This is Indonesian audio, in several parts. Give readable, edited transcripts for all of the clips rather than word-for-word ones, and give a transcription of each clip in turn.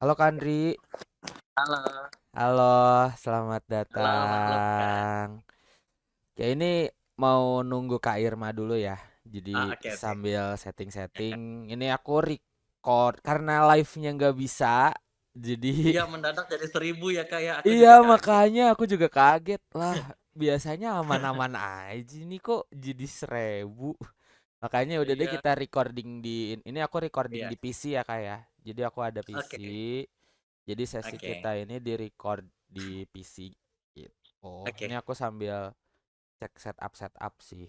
Halo Kandri, Halo, halo, selamat halo, malam Kak. datang. Ya ini mau nunggu Kak Irma dulu ya. Jadi Oke oke. sambil setting-setting, ini aku record karena live-nya nggak bisa. Jadi Iya mendadak jadi 1.000 ya Kak ya. Aku iya juga kaget. makanya aku juga kaget lah. Biasanya aman-aman aja nih kok jadi 1.000. Makanya udah deh Iya, kita recording di ini aku recording iya. di PC ya Kak ya. Jadi aku ada PC. Oke, Jadi sesi oke, kita ini di record di PC gitu. Ini oke, aku sambil cek setup sih.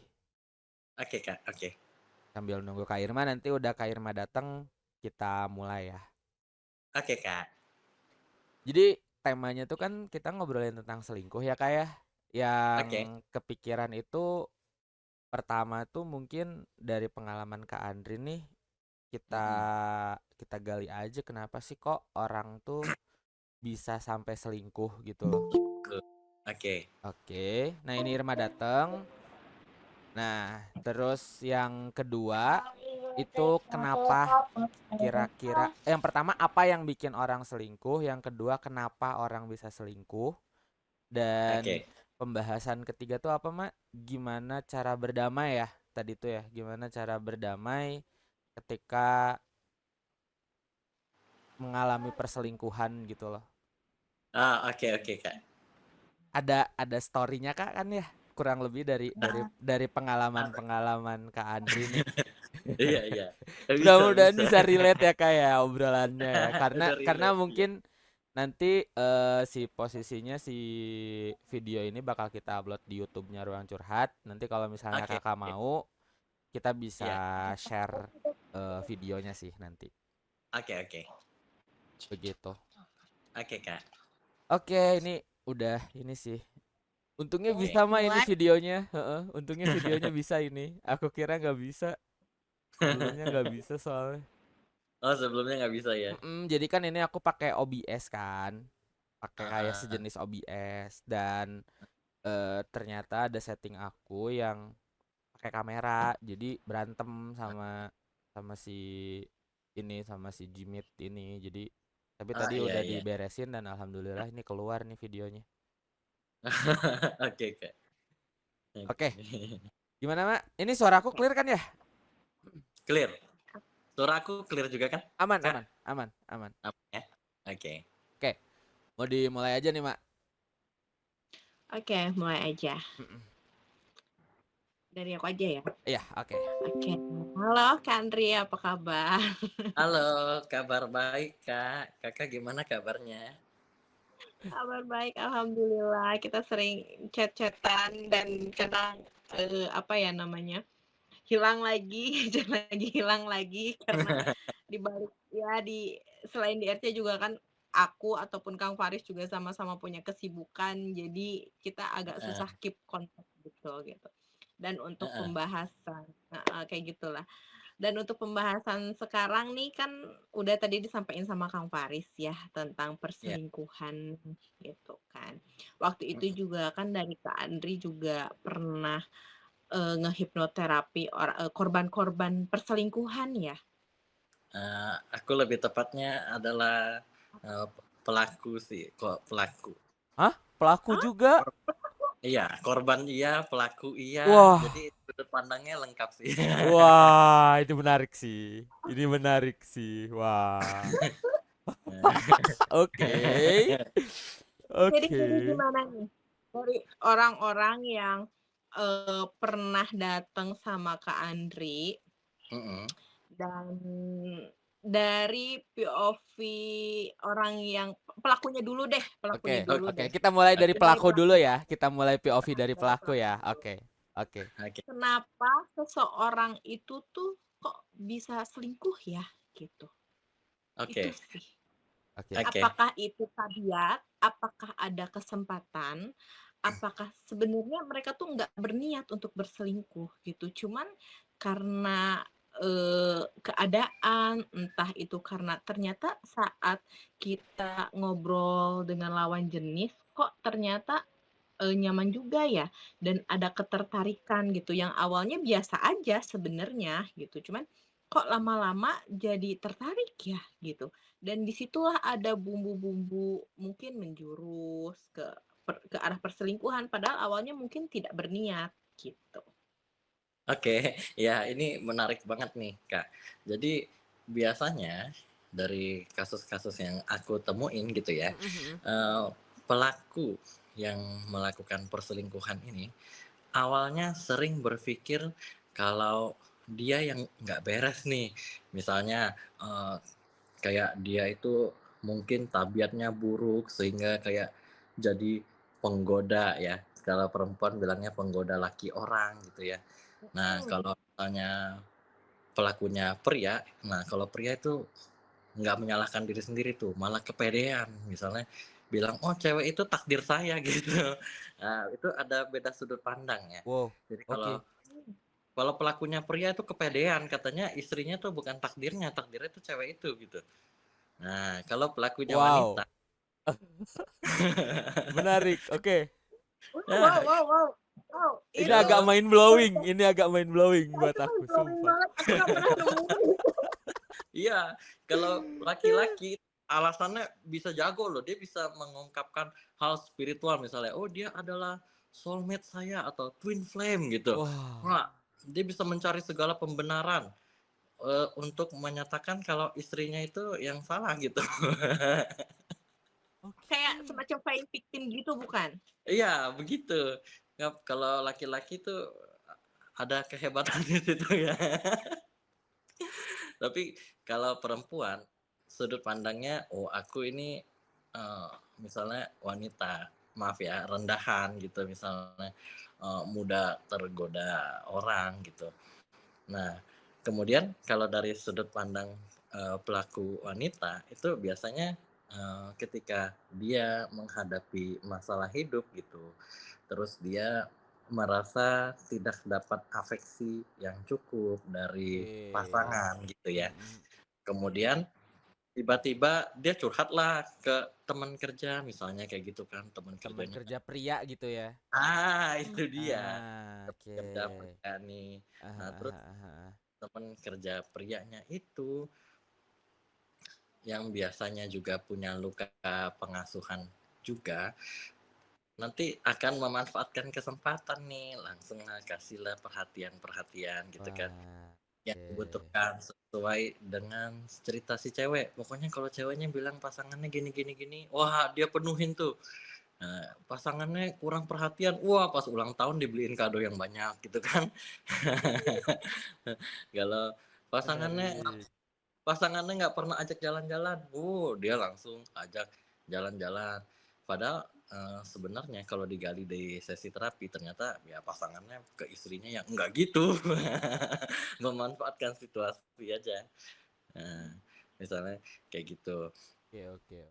oke Kak, oke, Sambil nunggu Kak Irma, nanti udah Kak Irma datang kita mulai ya. oke Kak, Jadi temanya tuh kan kita ngobrolin tentang selingkuh ya Kak ya. Yang oke. kepikiran itu pertama tuh mungkin dari pengalaman Kak Andri nih, kita Mm-mm. kita gali aja kenapa sih kok orang tuh bisa sampai selingkuh gitu loh. Good. Oke, Oke, nah ini Irma datang. Nah, terus yang kedua itu kenapa kira-kira yang pertama apa yang bikin orang selingkuh, yang kedua kenapa orang bisa selingkuh, dan oke. pembahasan ketiga tuh apa, Mak? Gimana cara berdamai ya? Tadi tuh ya, gimana cara berdamai ketika mengalami perselingkuhan gitu loh. Oke oke Kak. Ada storynya Kak kan ya? Kurang lebih Ah, dari ada. pengalaman Kak Andri nih. Iya iya. Bisa Mudah-mudahan bisa. bisa relate ya Kak ya obrolannya ya. Karena Udah relate ya. mungkin nanti si posisinya si video ini bakal kita upload di YouTube-nya Ruang Curhat. Nanti kalau misalnya Oke Kakak oke. mau, kita bisa Iya. share videonya sih nanti. Oke oke. Begitu. Oke Kak. Oke, ini udah ini sih. Untungnya Oke. bisa mah ini videonya. Heeh, untungnya videonya bisa ini. Aku kira nggak bisa. Sebelumnya nggak bisa soalnya. Oh sebelumnya nggak bisa ya. Jadi kan ini aku pakai OBS kan. Pakai kayak Ah, sejenis OBS dan ternyata ada setting aku yang pakai kamera jadi berantem sama sama si si Jimit ini jadi tapi tadi iya udah iya. diberesin dan alhamdulillah ini keluar nih videonya. Oke Kak. Oke, Oke. gimana Mak? Ini suaraku clear kan ya? Clear. Suara aku clear juga kan, Aman, Kak? aman, aman, aman. Aman ya? Oke. Oke, mau dimulai aja nih Mak. Oke, mulai aja. Mm-mm. Dari aku aja ya. Iya, oke. Oke. Halo Kandri, apa kabar? Halo, kabar baik, Kak. Kakak gimana kabarnya? Kabar baik, alhamdulillah. Kita sering chat-chatan dan kadang apa ya namanya? Hilang lagi, chat lagi hilang lagi karena di balik ya di selain di RC juga kan aku ataupun Kang Faris juga sama-sama punya kesibukan, jadi kita agak Heeh, susah keep kontak gitu. Dan untuk heeh, pembahasan, kayak gitulah. Dan untuk pembahasan sekarang nih kan udah tadi disampaikan sama Kang Faris ya tentang iya, perselingkuhan gitu kan. Waktu mhm. itu juga kan dari Kak Andri juga pernah ngehipnoterapi korban-korban perselingkuhan ya. Aku lebih tepatnya adalah, eee, pelaku sih, kok pelaku. Hah? Pelaku Hah? juga? Kor iya, korban iya, pelaku iya, Wah, jadi sudut pandangnya lengkap sih. wah, itu menarik sih. Ini menarik sih. Wah. Oke. Jadi Oke. gimana nih dari orang-orang yang pernah datang sama Kak Andri Mhm, dan dari POV orang yang pelakunya dulu deh, Oke, pelakunya dulu oke. deh. Kita mulai dari oke Dari pelaku dulu pelaku, ya. Kita mulai POV dari dari pelaku pelaku ya. dulu. Oke. Oke. oke Kenapa seseorang itu tuh kok bisa selingkuh ya gitu. Itu oke sih. Oke. oke, Apakah itu tabiat? Apakah ada kesempatan? Apakah sebenarnya mereka tuh nggak berniat untuk berselingkuh gitu, cuman karena keadaan, entah itu karena ternyata saat kita ngobrol dengan lawan jenis, kok ternyata nyaman juga ya, dan ada ketertarikan gitu, yang awalnya biasa aja sebenarnya gitu, cuman kok lama-lama jadi tertarik ya gitu. Dan disitulah ada bumbu-bumbu mungkin menjurus ke arah perselingkuhan padahal awalnya mungkin tidak berniat gitu. Oke, ya ini menarik banget nih, Kak. Jadi biasanya dari kasus-kasus yang aku temuin gitu ya, Mhm mhm. eee, pelaku yang melakukan perselingkuhan ini awalnya sering berpikir kalau dia yang nggak beres nih. Misalnya, kayak dia itu mungkin tabiatnya buruk sehingga kayak jadi penggoda ya, kalau perempuan bilangnya penggoda laki orang gitu ya. Nah, Mhm. kalau misalnya pelakunya pria, nah kalau pria itu nggak menyalahkan diri sendiri tuh, malah kepedean. Misalnya bilang, "Oh cewek itu takdir saya," gitu. Nah, itu ada beda sudut pandang ya. Wow, Jadi kalau oke. kalau pelakunya pria itu kepedean, katanya istrinya tuh bukan takdirnya, takdirnya tuh cewek itu, gitu. Nah, kalau pelakunya wanita Wow, menarik, oke. Wow, nah, wow, wow, wow, Ini itu agak mind blowing, ini agak mind blowing buat itu aku, glowing sumpah. banget, aku nggak pernah nemuin. iya, kalau laki-laki alasannya bisa jago loh, dia bisa mengungkapkan hal spiritual misalnya, "Oh dia adalah soulmate saya," atau twin flame gitu. Wah, Wah, dia bisa mencari segala pembenaran, untuk menyatakan kalau istrinya itu yang salah gitu. Kayak oke. semacam playing victim gitu bukan? Iya, begitu. Kalau laki-laki tuh ada kehebatan di situ ya. Tapi kalau perempuan, sudut pandangnya, "Oh aku ini," eee, misalnya wanita, maaf ya, rendahan gitu misalnya, mudah tergoda orang gitu. Nah, kemudian kalau dari sudut pandang, pelaku wanita, itu biasanya, ketika dia menghadapi masalah hidup gitu, terus dia merasa tidak dapat afeksi yang cukup dari Oke. pasangan gitu ya. Mhm mhm. Kemudian tiba-tiba dia curhatlah ke teman kerja misalnya kayak gitu kan, teman Teman kerjanya kan kerja pria gitu ya? itu dia, Ah, teman oke. kerja pria nih. Ah Nah hah terus ah hah ah. teman kerja prianya itu yang biasanya juga punya luka pengasuhan juga, nanti akan memanfaatkan kesempatan nih, langsung lah kasihlah perhatian-perhatian gitu kan, Wah, yang oke. dibutuhkan sesuai dengan cerita si cewek. Pokoknya kalau ceweknya bilang pasangannya gini gini gini, wah dia penuhin tuh. Nah, pasangannya kurang perhatian, wah pas ulang tahun dibeliin kado yang banyak gitu kan. Kalau pasangannya Menarik. Pasangannya nggak pernah ajak jalan-jalan, dia langsung ajak jalan-jalan. Padahal, sebenarnya kalau digali di sesi terapi ternyata ya pasangannya ke istrinya yang enggak gitu, memanfaatkan situasi aja. Nah, misalnya kayak gitu. Oke oke.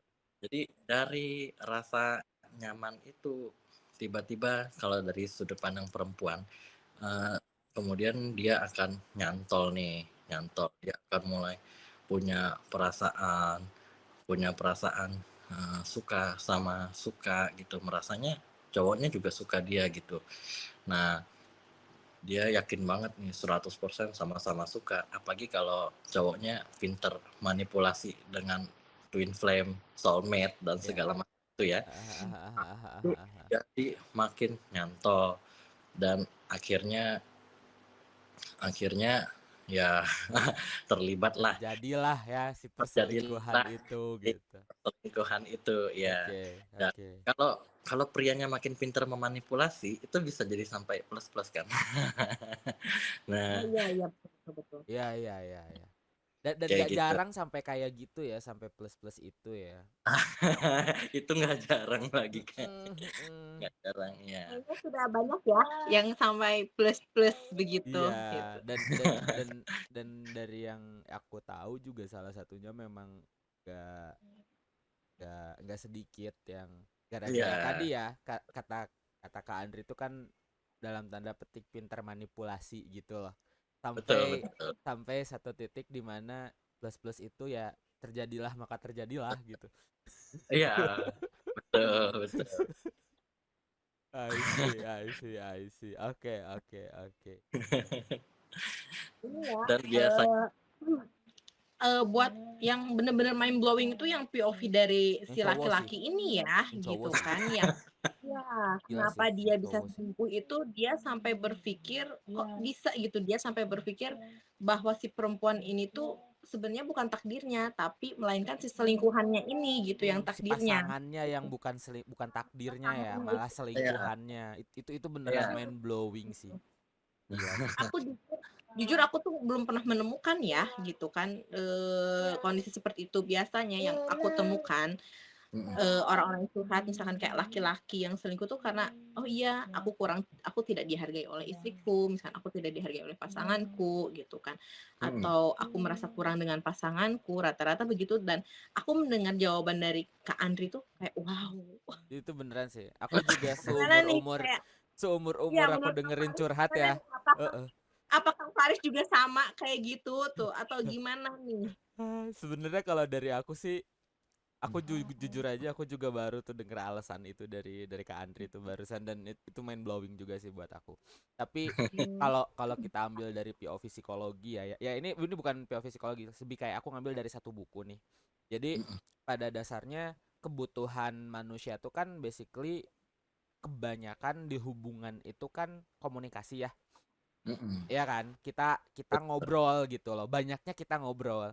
Jadi dari rasa nyaman itu, tiba-tiba kalau dari sudut pandang perempuan, eee, kemudian dia akan nyantol nih, nyantol. Dia akan mulai punya perasaan punya perasaan, suka sama suka gitu, merasanya cowoknya juga suka dia gitu. Nah, dia yakin banget nih 100% sama-sama suka, apalagi kalau cowoknya pinter manipulasi dengan twin flame, soulmate, dan Ya. segala macam itu ya. Ah ah ah ah ah Itu ah ah. jadi makin nyantol dan akhirnya akhirnya ya terlibatlah, Terjadilah ya si perselingkuhan terjadilah itu si gitu. perselingkuhan itu, ya. Oke Dan oke. kalau kalau prianya makin pintar memanipulasi, itu bisa jadi sampai plus-plus kan. Oh Nah, iya iya, betul betul. Iya iya iya iya. Dan kayak nggak gitu. jarang sampai kayak gitu ya, sampai plus-plus itu ya. Itu nggak jarang lagi, Kak, Mhm mhm. nggak jarang, ya. Kayaknya sudah banyak ya yang sampai plus-plus begitu, Iya, gitu. dan dari yang aku tahu juga salah satunya memang gak nggak sedikit yang gara-gara Iya, tadi ya kata kata Kak Andri itu kan dalam tanda petik pintar manipulasi gitu loh. betul Sampai betul. sampai satu titik di mana plus-plus itu ya terjadilah maka terjadilah gitu. Iya, betul betul. I see, I see, I see. Oke, oke, oke. Ini ya, Dan biasanya buat yang bener-bener mind blowing itu yang POV dari Yang si cowok sih, laki-laki ini ya, yang cowok gitu sih. kan, yang ya Gila sih, kenapa dia yang bisa cowok sih. selingkuh itu dia sampai berpikir, kok bisa gitu, dia sampai berpikir bahwa si perempuan ini tuh sebenarnya bukan takdirnya, tapi melainkan si selingkuhannya ini gitu yang Si takdirnya. pasangannya yang bukan takdirnya ya, Pasangannya malah itu Iya, selingkuhannya. Itu beneran iya. mind blowing sih. Gila sih. aku jujur aku tuh belum pernah menemukan ya gitu kan kondisi seperti itu. Biasanya yang aku temukan Mm-mm. orang-orang yang curhat misalkan kayak laki-laki yang selingkuh tuh karena oh iya aku tidak dihargai oleh istriku, misalkan aku tidak dihargai oleh pasanganku gitu kan, Mm-mm. atau aku merasa kurang dengan pasanganku, rata-rata begitu. Dan aku mendengar jawaban dari Kak Andri tuh kayak wow, Itu beneran sih. Aku juga gimana seumur nih umur kayak seumur ya umur aku menurut Kak dengerin Faris curhat gimana ya. nih, apakah Heeh. apakah Faris juga sama kayak gitu tuh atau gimana nih? Sebenarnya kalau dari aku sih, aku jujur aja aku juga baru tuh denger alasan itu dari Kak Andri itu barusan, dan itu mind blowing juga sih buat aku. Tapi Hmm. kalau kalau kita ambil dari POV psikologi ya ini bukan POV psikologi, lebih kayak aku ngambil dari satu buku nih. Jadi Mm-mm. pada dasarnya kebutuhan manusia tuh kan basically kebanyakan di hubungan itu kan komunikasi ya. Mm-mm. Ya kan, kita ngobrol gitu loh, banyaknya kita ngobrol.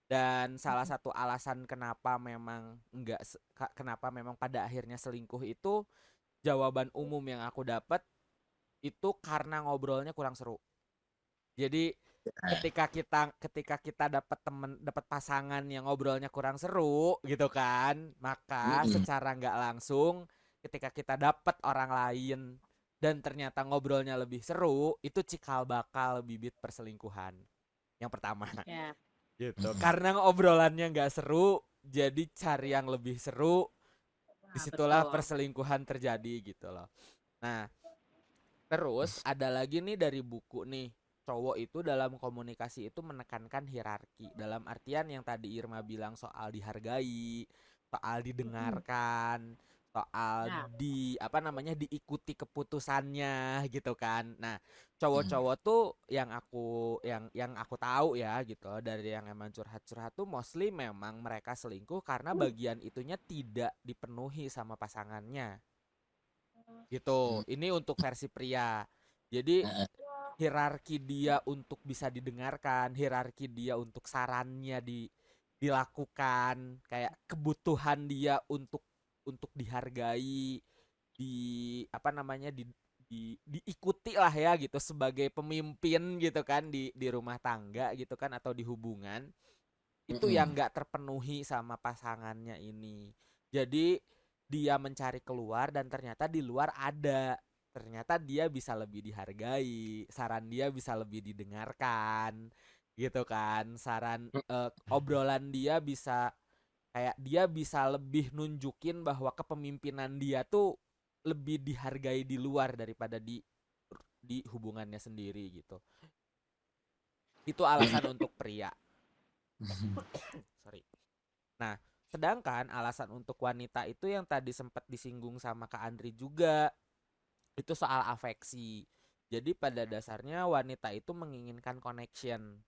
Dan salah satu alasan kenapa memang kenapa memang pada akhirnya selingkuh itu, jawaban umum yang aku dapat itu karena ngobrolnya kurang seru. Jadi ketika kita dapat pasangan yang ngobrolnya kurang seru gitu kan, maka Mm-mm. secara nggak langsung ketika kita dapat orang lain dan ternyata ngobrolnya lebih seru, itu cikal bakal bibit perselingkuhan yang pertama. Ya, Gitu, Mm-mm. karena obrolannya nggak seru, jadi cari yang lebih seru, nah, disitulah betul. perselingkuhan terjadi gitu loh. Nah, terus ada lagi nih dari buku nih, cowok itu dalam komunikasi itu menekankan hierarki, dalam artian yang tadi Irma bilang soal dihargai, soal Mm-mm. didengarkan, soal Ya, diikuti keputusannya gitu kan. Nah, Mm-mm. cowok-cowok tuh yang aku tahu ya gitu loh, dari yang emang curhat-curhat tuh mostly memang mereka selingkuh karena bagian itunya tidak dipenuhi sama pasangannya gitu. Ini untuk versi pria. Jadi Mm-mm. hierarki dia untuk bisa didengarkan, hierarki dia untuk sarannya dilakukan, kayak kebutuhan dia untuk dihargai, di apa namanya diikuti lah ya gitu sebagai pemimpin gitu kan di rumah tangga gitu kan, atau di hubungan itu yang Mm-mm. nggak terpenuhi sama pasangannya ini. Jadi dia mencari keluar dan ternyata di luar ada. Ternyata dia bisa lebih dihargai, saran dia bisa lebih didengarkan, gitu kan. Obrolan dia bisa kayak dia bisa lebih nunjukin bahwa kepemimpinan dia tuh lebih dihargai di luar daripada di hubungannya sendiri gitu. Itu alasan untuk pria. Sorry. Nah, sedangkan alasan untuk wanita itu yang tadi sempat disinggung sama Kak Andri juga, itu soal afeksi. Jadi pada dasarnya wanita itu menginginkan connection.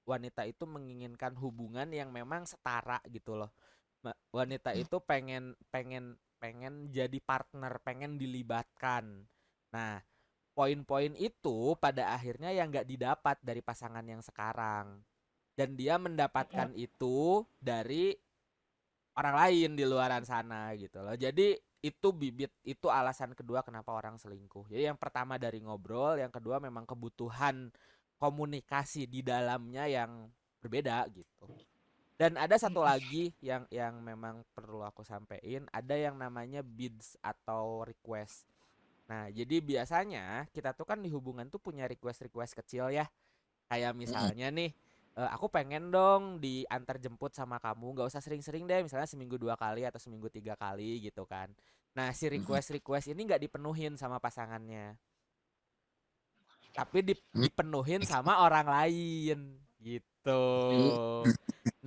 Wanita itu menginginkan hubungan yang memang setara gitu loh. Wanita itu pengen pengen pengen jadi partner, pengen dilibatkan. Nah, poin-poin itu pada akhirnya yang nggak didapat dari pasangan yang sekarang. Dan dia mendapatkan itu dari orang lain di luaran sana gitu loh. Jadi itu alasan kedua kenapa orang selingkuh. Jadi yang pertama dari ngobrol, yang kedua memang kebutuhan komunikasi di dalamnya yang berbeda gitu. Dan ada satu lagi yang memang perlu aku sampein, ada yang namanya bids atau request. Nah, jadi biasanya kita tuh kan di hubungan tuh punya request-request kecil ya. Kayak Mm-mm. misalnya nih, aku pengen dong diantar jemput sama kamu, nggak usah sering-sering deh, misalnya seminggu 2 kali atau seminggu 3 kali gitu kan. Nah, si Mm-mm. request-request ini nggak dipenuhin sama pasangannya, tapi Mm-mm. dipenuhin sama orang lain gitu.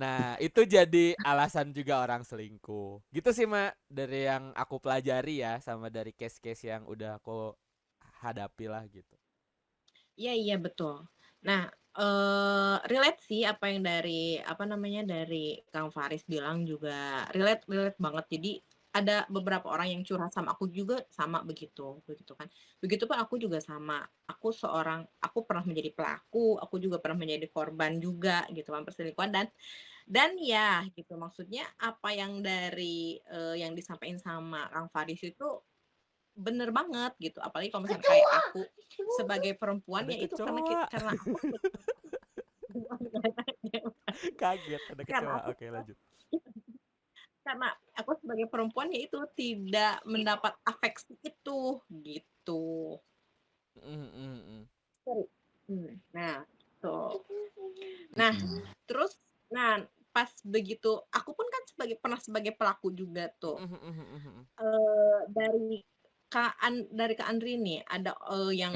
Nah, itu jadi alasan juga orang selingkuh. Gitu sih, Mak, dari yang aku pelajari ya, sama dari case-case yang udah aku hadapi lah gitu. iya iya betul. Nah, Relate sih apa yang dari, apa namanya, dari Kang Faris bilang juga relate relate banget. Jadi ada beberapa orang yang curhat sama aku juga sama begitu, begitu kan. Begitupun aku juga sama, aku pernah menjadi pelaku, aku juga pernah menjadi korban juga gitu kan perselingkuhan dan ya gitu maksudnya apa yang dari, yang disampaikan sama Kang Faris itu bener banget gitu. Apalagi kalau misalnya kayak aku sebagai perempuan Ada ya itu kecoa. karena aku Kaget ada karena kecoa. aku Oke, lanjut. karena aku sebagai perempuan ya itu tidak mendapat afeksi itu gitu. Mm, mm, mm. Sorry. Nah, tuh. Nah, Mm-mm. terus pas begitu aku pun kan pernah sebagai pelaku juga tuh. Mm, mm, mm, mm, mm. Dari dari Kak Andri nih ada yang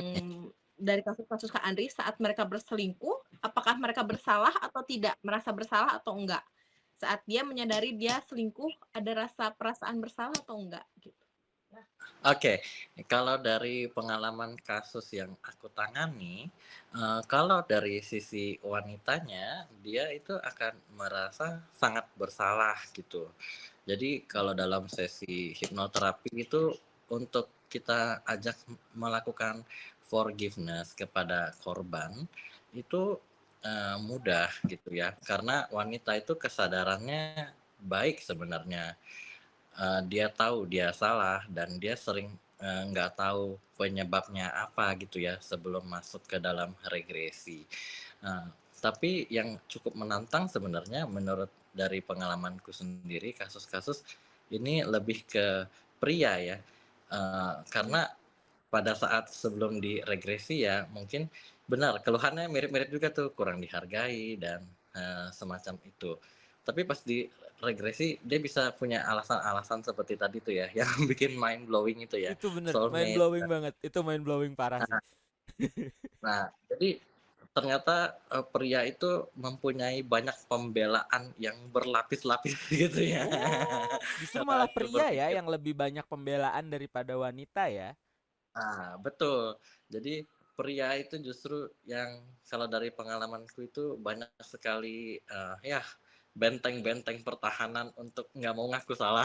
dari kasus-kasus Kak Andri saat mereka berselingkuh, apakah mereka bersalah atau tidak? Merasa bersalah atau enggak? Saat dia menyadari dia selingkuh, ada rasa perasaan bersalah atau enggak? Gitu. Oke, kalau dari pengalaman kasus yang aku tangani, kalau dari sisi wanitanya, dia itu akan merasa sangat bersalah gitu. Jadi kalau dalam sesi hipnoterapi itu untuk kita ajak melakukan forgiveness kepada korban itu mudah gitu ya, karena wanita itu kesadarannya baik sebenarnya. Dia tahu dia salah dan dia sering nggak tahu penyebabnya apa gitu ya sebelum masuk ke dalam regresi. Nah, tapi yang cukup menantang sebenarnya menurut dari pengalamanku sendiri kasus-kasus ini lebih ke pria ya, karena pada saat sebelum diregresi ya mungkin benar keluhannya mirip-mirip juga tuh, kurang dihargai dan semacam itu. Tapi pas diregresi dia bisa punya alasan-alasan seperti tadi tuh ya, yang bikin mind blowing itu ya, Itu bener, mind soulmate. blowing banget. Itu mind blowing parah sih. Nah nah, jadi ternyata, pria itu mempunyai banyak pembelaan yang berlapis-lapis gitu ya. Oh, justru Karena malah dia pria ya berpikir yang lebih banyak pembelaan daripada wanita ya. betul. Jadi pria itu justru yang kalau dari pengalamanku itu banyak sekali, ya benteng-benteng pertahanan untuk nggak mau ngaku salah.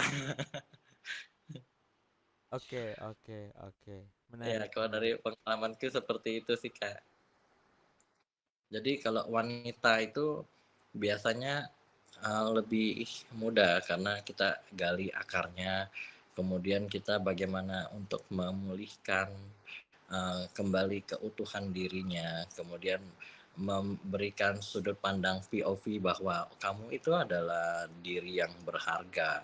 Oke, oke, oke. Ya, Menarik, kalau dari menarik. pengalamanku seperti itu sih, Kak. Jadi kalau wanita itu biasanya lebih mudah karena kita gali akarnya, kemudian kita bagaimana untuk memulihkan kembali keutuhan dirinya, kemudian memberikan sudut pandang POV bahwa kamu itu adalah diri yang berharga,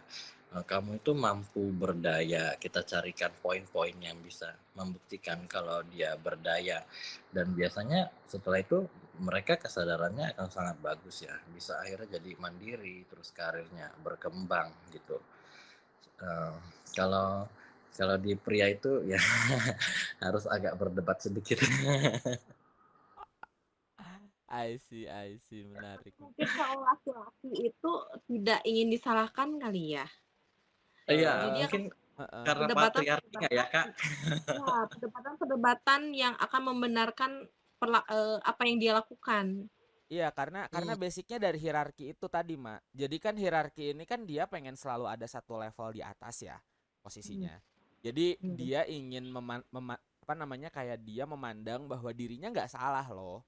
kamu itu mampu berdaya. Kita carikan poin-poin yang bisa membuktikan kalau dia berdaya, dan biasanya setelah itu mereka kesadarannya akan sangat bagus ya, bisa akhirnya jadi mandiri, terus karirnya berkembang gitu. Eee, kalau kalau di pria itu ya harus agak berdebat sedikit. I see, menarik. Mungkin kalau laki-laki itu tidak ingin disalahkan kali ya. Iya, Jadi akan mungkin Heeh. karena patriarki nggak ya, perdebatan-perdebatan Kak? ya, perdebatan-perdebatan yang akan membenarkan apa yang dia lakukan. Iya, karena Mmm, basicnya dari hierarki itu tadi, Mak. Jadi kan hierarki ini kan dia pengen selalu ada satu level di atas ya Hmm, posisinya. Jadi hmm, dia ingin apa namanya kayak dia memandang bahwa dirinya nggak salah loh.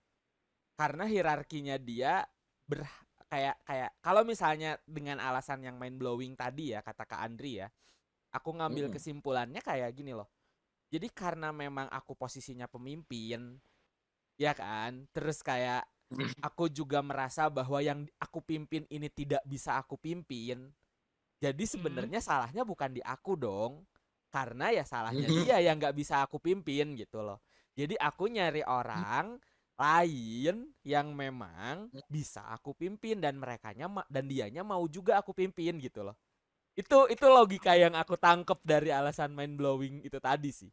Karena hierarkinya dia ber kayak kayak kalau misalnya dengan alasan yang mind blowing tadi ya kata Kak Andri ya, aku ngambil mhm. kesimpulannya kayak gini loh. Jadi karena memang aku posisinya pemimpin, ya kan? Terus kayak aku juga merasa bahwa yang aku pimpin ini tidak bisa aku pimpin. Jadi hmm. sebenarnya salahnya bukan di aku dong. Karena ya salahnya dia yang nggak bisa aku pimpin gitu loh. Jadi aku nyari orang lain yang memang bisa aku pimpin dan dan dianya mau juga aku pimpin gitu loh. Itu logika yang aku tangkep dari alasan mind blowing itu tadi sih.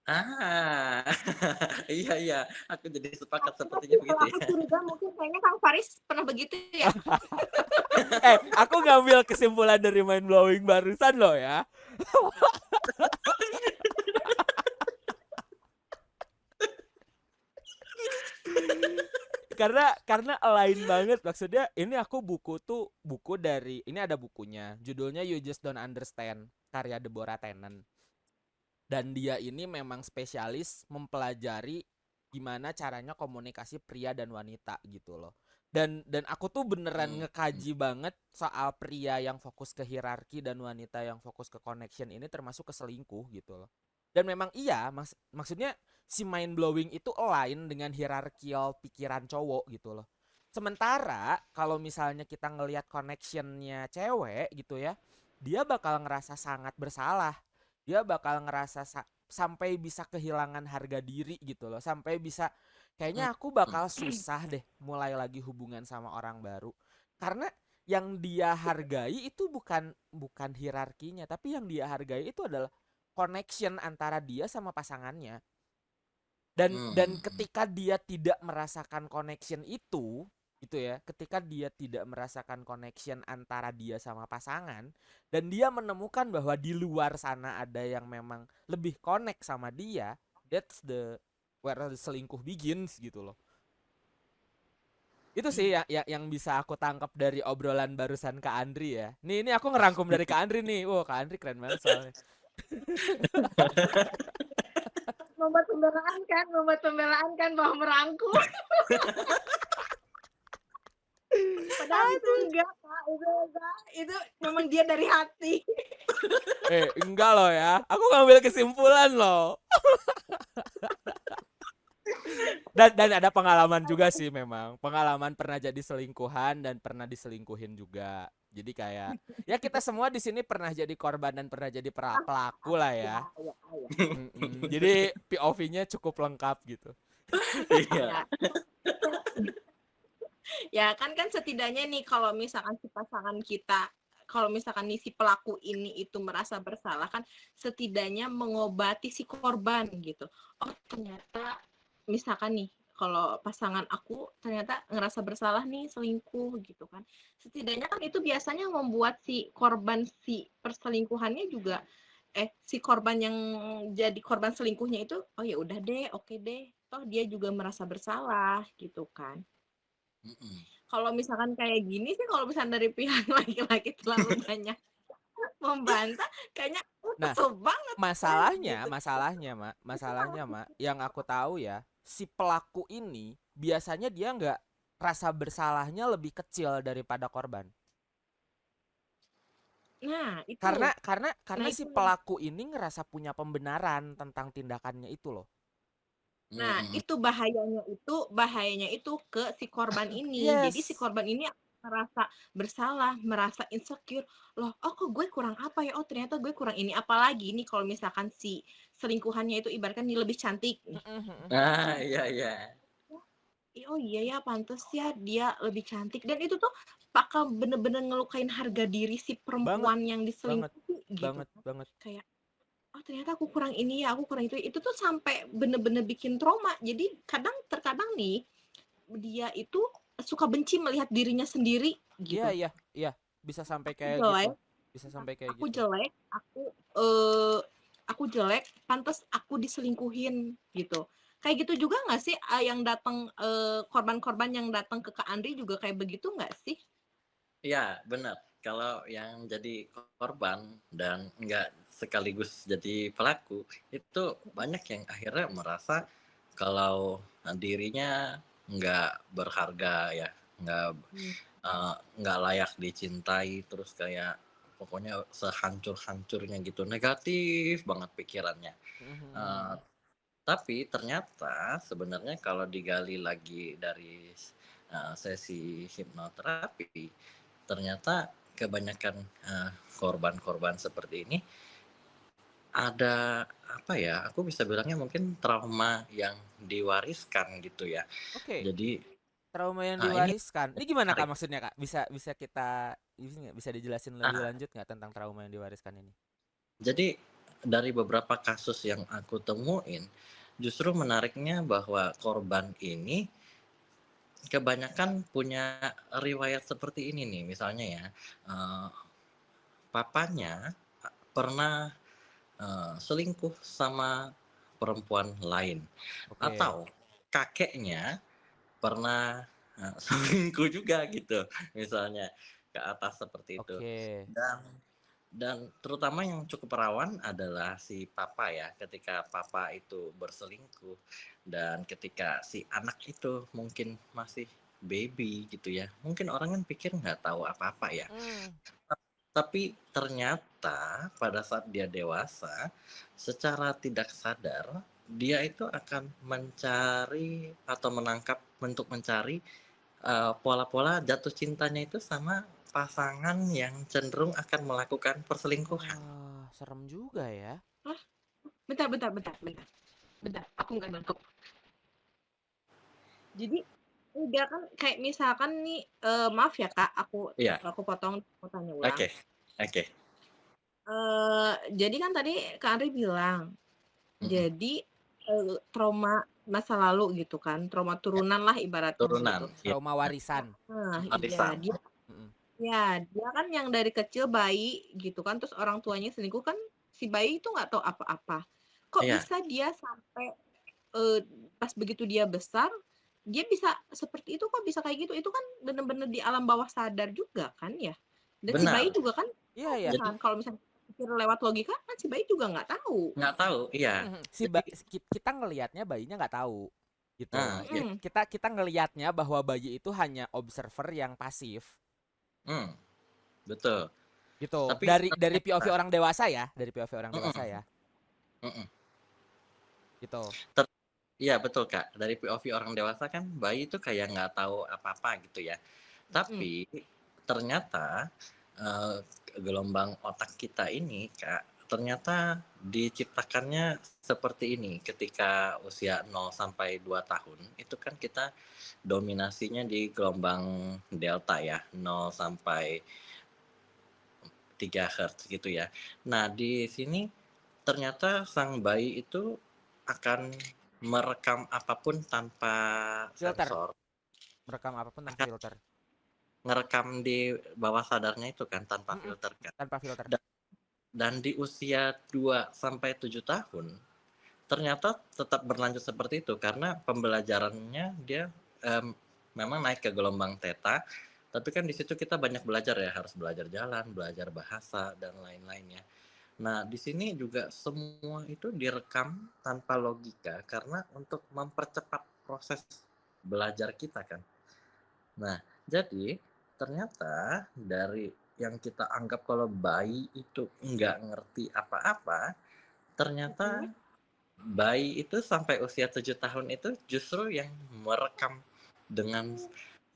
Ah, iya iya, aku jadi sepakat Akhirnya sepertinya sih kalau begitu aku ya. curiga mungkin kayaknya Kang Faris pernah begitu ya. Aku ngambil kesimpulan dari mind blowing barusan loh ya. karena align banget, maksudnya ini aku buku dari ini, ada bukunya judulnya You Just Don't Understand, karya Deborah Tannen, dan dia ini memang spesialis mempelajari gimana caranya komunikasi pria dan wanita gitu loh. Dan aku tuh beneran ngekaji banget soal pria yang fokus ke hierarki dan wanita yang fokus ke connection ini, termasuk ke selingkuh gitu loh. Dan memang iya, maksudnya si mind blowing itu align dengan hierarkial pikiran cowok gitu loh. Sementara kalau misalnya kita ngelihat connectionnya cewek gitu ya, dia bakal ngerasa sangat bersalah. Dia bakal ngerasa sampai bisa kehilangan harga diri gitu loh, sampai bisa kayaknya aku bakal susah deh mulai lagi hubungan sama orang baru, karena yang dia hargai itu bukan hierarkinya, tapi yang dia hargai itu adalah connection antara dia sama pasangannya. Dan ketika dia tidak merasakan connection itu gitu ya, ketika dia tidak merasakan connection antara dia sama pasangan, dan dia menemukan bahwa di luar sana ada yang memang lebih connect sama dia, that's the where the selingkuh begins gitu loh. Itu sih yang bisa aku tangkap dari obrolan barusan Kak Andri ya. Ini aku ngerangkum dari Kak Andri nih. Wow, Kak Andri keren banget soalnya. Membuat pembelaan kan bahwa merangkum. Padahal itu enggak, Kak. Itu memang dia dari hati. Enggak loh ya. Aku ngambil kesimpulan loh. Dan ada pengalaman juga sih, memang pengalaman pernah jadi selingkuhan dan pernah diselingkuhin juga. Jadi kayak ya kita semua di sini pernah jadi korban dan pernah jadi pelaku lah ya. Jadi POV-nya cukup lengkap gitu. Iya. Ya kan setidaknya nih, kalau misalkan si pasangan kita, kalau misalkan nih si pelaku ini itu merasa bersalah, kan setidaknya mengobati si korban gitu. Oh ternyata misalkan nih, kalau pasangan aku ternyata ngerasa bersalah nih, selingkuh gitu kan, setidaknya kan itu biasanya membuat si korban si perselingkuhannya juga si korban yang jadi korban selingkuhnya itu, oh ya udah deh, oke deh, toh dia juga merasa bersalah gitu kan. Kalau misalkan kayak gini sih, kalau misalkan dari pihak laki-laki terlalu banyak membantah, kayaknya kesel banget. Masalahnya, Mak, yang aku tahu ya, si pelaku ini biasanya dia nggak, rasa bersalahnya lebih kecil daripada korban. Nah, itu. Karena si pelaku ini ngerasa punya pembenaran tentang tindakannya itu loh. Nah, itu bahayanya itu ke si korban ini. Yes. Jadi si korban ini merasa bersalah, merasa insecure. Loh, oh kok gue kurang apa ya? Oh ternyata gue kurang ini. Apalagi nih kalau misalkan si selingkuhannya itu ibaratkan dia lebih cantik nih. Iya. Oh iya ya, pantes ya dia lebih cantik. Dan itu tuh bakal bener-bener ngelukain harga diri si perempuan yang diselingkuhi gitu. Banget. Kayak, oh ternyata aku kurang ini ya, aku kurang itu tuh sampai bener-bener bikin trauma. Jadi terkadang nih dia itu suka benci melihat dirinya sendiri gitu. Iya, bisa sampai kayak gitu. Aku jelek, aku jelek, pantas aku diselingkuhin gitu. Kayak gitu juga nggak sih yang datang korban-korban yang datang ke Kak Andri juga kayak begitu nggak sih? Iya, benar. Kalau yang jadi korban dan nggak sekaligus jadi pelaku, itu banyak yang akhirnya merasa kalau dirinya nggak berharga ya, nggak layak dicintai, terus kayak pokoknya sehancur-hancurnya gitu, negatif banget pikirannya. Tapi ternyata sebenarnya kalau digali lagi dari sesi hipnoterapi, ternyata kebanyakan korban-korban seperti ini ada apa ya? Aku bisa bilangnya mungkin trauma yang diwariskan gitu ya. Oke. Jadi trauma yang diwariskan. Ini gimana Kak maksudnya Kak? Bisa kita bisa dijelasin lebih lanjut nggak tentang trauma yang diwariskan ini? Jadi dari beberapa kasus yang aku temuin, justru menariknya bahwa korban ini kebanyakan punya riwayat seperti ini nih, misalnya ya, papanya pernah selingkuh sama perempuan lain, atau kakeknya pernah selingkuh juga gitu, misalnya ke atas seperti itu. Oke. Dan terutama yang cukup rawan adalah si papa ya, ketika papa itu berselingkuh dan ketika si anak itu mungkin masih baby gitu ya. Mungkin orang kan pikir nggak tahu apa-apa ya. Mm. Tapi ternyata pada saat dia dewasa, secara tidak sadar, dia itu akan mencari atau menangkap untuk mencari pola-pola jatuh cintanya itu sama pasangan yang cenderung akan melakukan perselingkuhan. Wah, serem juga ya. Hah? Bentar. Aku nggak nangkep. Jadi enggak kan kayak misalkan nih, maaf ya Kak, Iya, aku potong, mau tanya ulang. oke, oke. Jadi kan tadi Kak Andri bilang, Mm-mm. jadi trauma masa lalu gitu kan, trauma turunan lah ibaratnya Turunan, gitu. ya, Trauma warisan. Nah, warisan. Mm-mm. dia kan yang dari kecil bayi gitu kan, terus orang tuanya selingkuh kan, si bayi itu nggak tahu apa-apa. Kok Iya, bisa dia sampai pas begitu dia besar, dia bisa seperti itu, kok bisa kayak gitu? Itu kan bener-bener di alam bawah sadar juga kan ya? Dan si bayi benar. juga kan Iya ya. Jadi kalau misalnya pikir lewat logika kan si bayi juga nggak tahu. nggak tahu, iya. Jadi, Kita ngelihatnya bayinya nggak tahu gitu. ya, Mhm. Kita ngelihatnya bahwa bayi itu hanya observer yang pasif betul. gitu. Tapi Dari POV ternyata, orang dewasa ya, dari POV orang dewasa mm-mm, ya, mm-mm. gitu. Iya betul Kak. Dari POV orang dewasa kan bayi itu kayak nggak tahu apa-apa gitu ya. Mhm. Tapi ternyata eh, gelombang otak kita ini Kak, ternyata diciptakannya seperti ini. Ketika usia 0 sampai 2 tahun, itu kan kita dominasinya di gelombang delta ya, 0 sampai 3 Hz gitu ya. Nah, di sini ternyata sang bayi itu akan merekam apapun tanpa Filter, sensor, merekam apapun tanpa akan filter. ngerekam di bawah sadarnya itu kan tanpa Mm-mm. filter kan. Tanpa filter. Dan di usia 2 sampai 7 tahun ternyata tetap berlanjut seperti itu karena pembelajarannya dia em, memang naik ke gelombang theta, tapi kan di situ kita banyak belajar ya, harus belajar jalan, belajar bahasa dan lain-lainnya. Nah, di sini juga semua itu direkam tanpa logika karena untuk mempercepat proses belajar kita kan. Nah, jadi ternyata dari yang kita anggap kalau bayi itu nggak ngerti apa-apa, ternyata Mhm. bayi itu sampai usia 7 tahun itu justru yang merekam dengan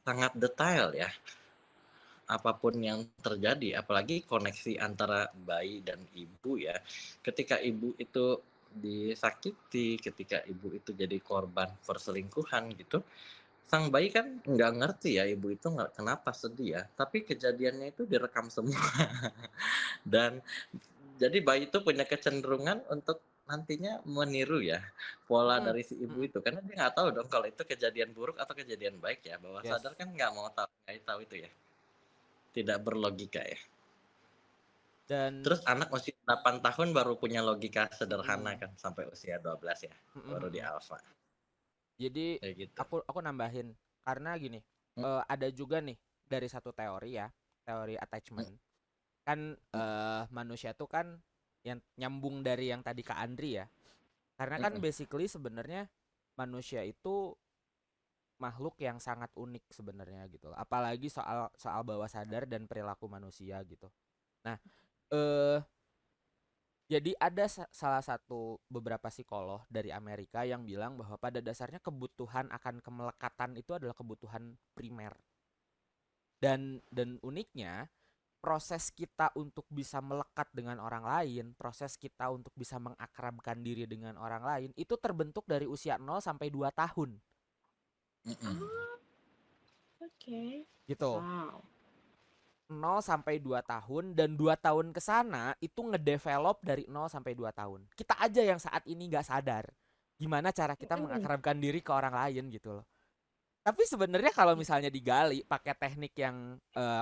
sangat detail ya apapun yang terjadi, apalagi koneksi antara bayi dan ibu ya. Ketika ibu itu disakiti, ketika ibu itu jadi korban perselingkuhan gitu, sang bayi kan nggak ngerti ya ibu itu nggak kenapa sedih ya, tapi kejadiannya itu direkam semua. Dan jadi bayi itu punya kecenderungan untuk nantinya meniru ya pola Mm-mm. dari si ibu Mm-mm. itu, karena dia nggak tahu dong kalau itu kejadian buruk atau kejadian baik ya. Bawah sadar Yes. kan nggak tahu itu ya, tidak berlogika ya. Dan Terus anak usia 8 tahun baru punya logika sederhana mm-mm. kan sampai usia 12 ya, Mm-mm, baru di mm-mm. alfa Jadi kayak gitu. aku nambahin karena gini, Mm, ada juga nih dari satu teori ya, teori attachment. Kan mm, manusia tuh kan yang nyambung dari yang tadi Kak Andri ya. Karena kan mm, basically sebenarnya manusia itu makhluk yang sangat unik sebenarnya gitu. Apalagi soal soal bawah sadar dan perilaku manusia gitu. Nah, eh jadi ada salah satu beberapa psikolog dari Amerika yang bilang bahwa pada dasarnya kebutuhan akan kemelekatan itu adalah kebutuhan primer. Dan uniknya proses kita untuk bisa melekat dengan orang lain, proses kita untuk bisa mengakrabkan diri dengan orang lain itu terbentuk dari usia 0 sampai 2 tahun. mm, mm. Oh, oke. Gitu. Wow. 0 sampai 2 tahun dan 2 tahun ke sana itu ngedevelop dari 0 sampai 2 tahun. Kita aja yang saat ini nggak sadar gimana cara kita Mhm. mengakrabkan diri ke orang lain gitu loh. Tapi sebenarnya kalau misalnya digali pakai teknik yang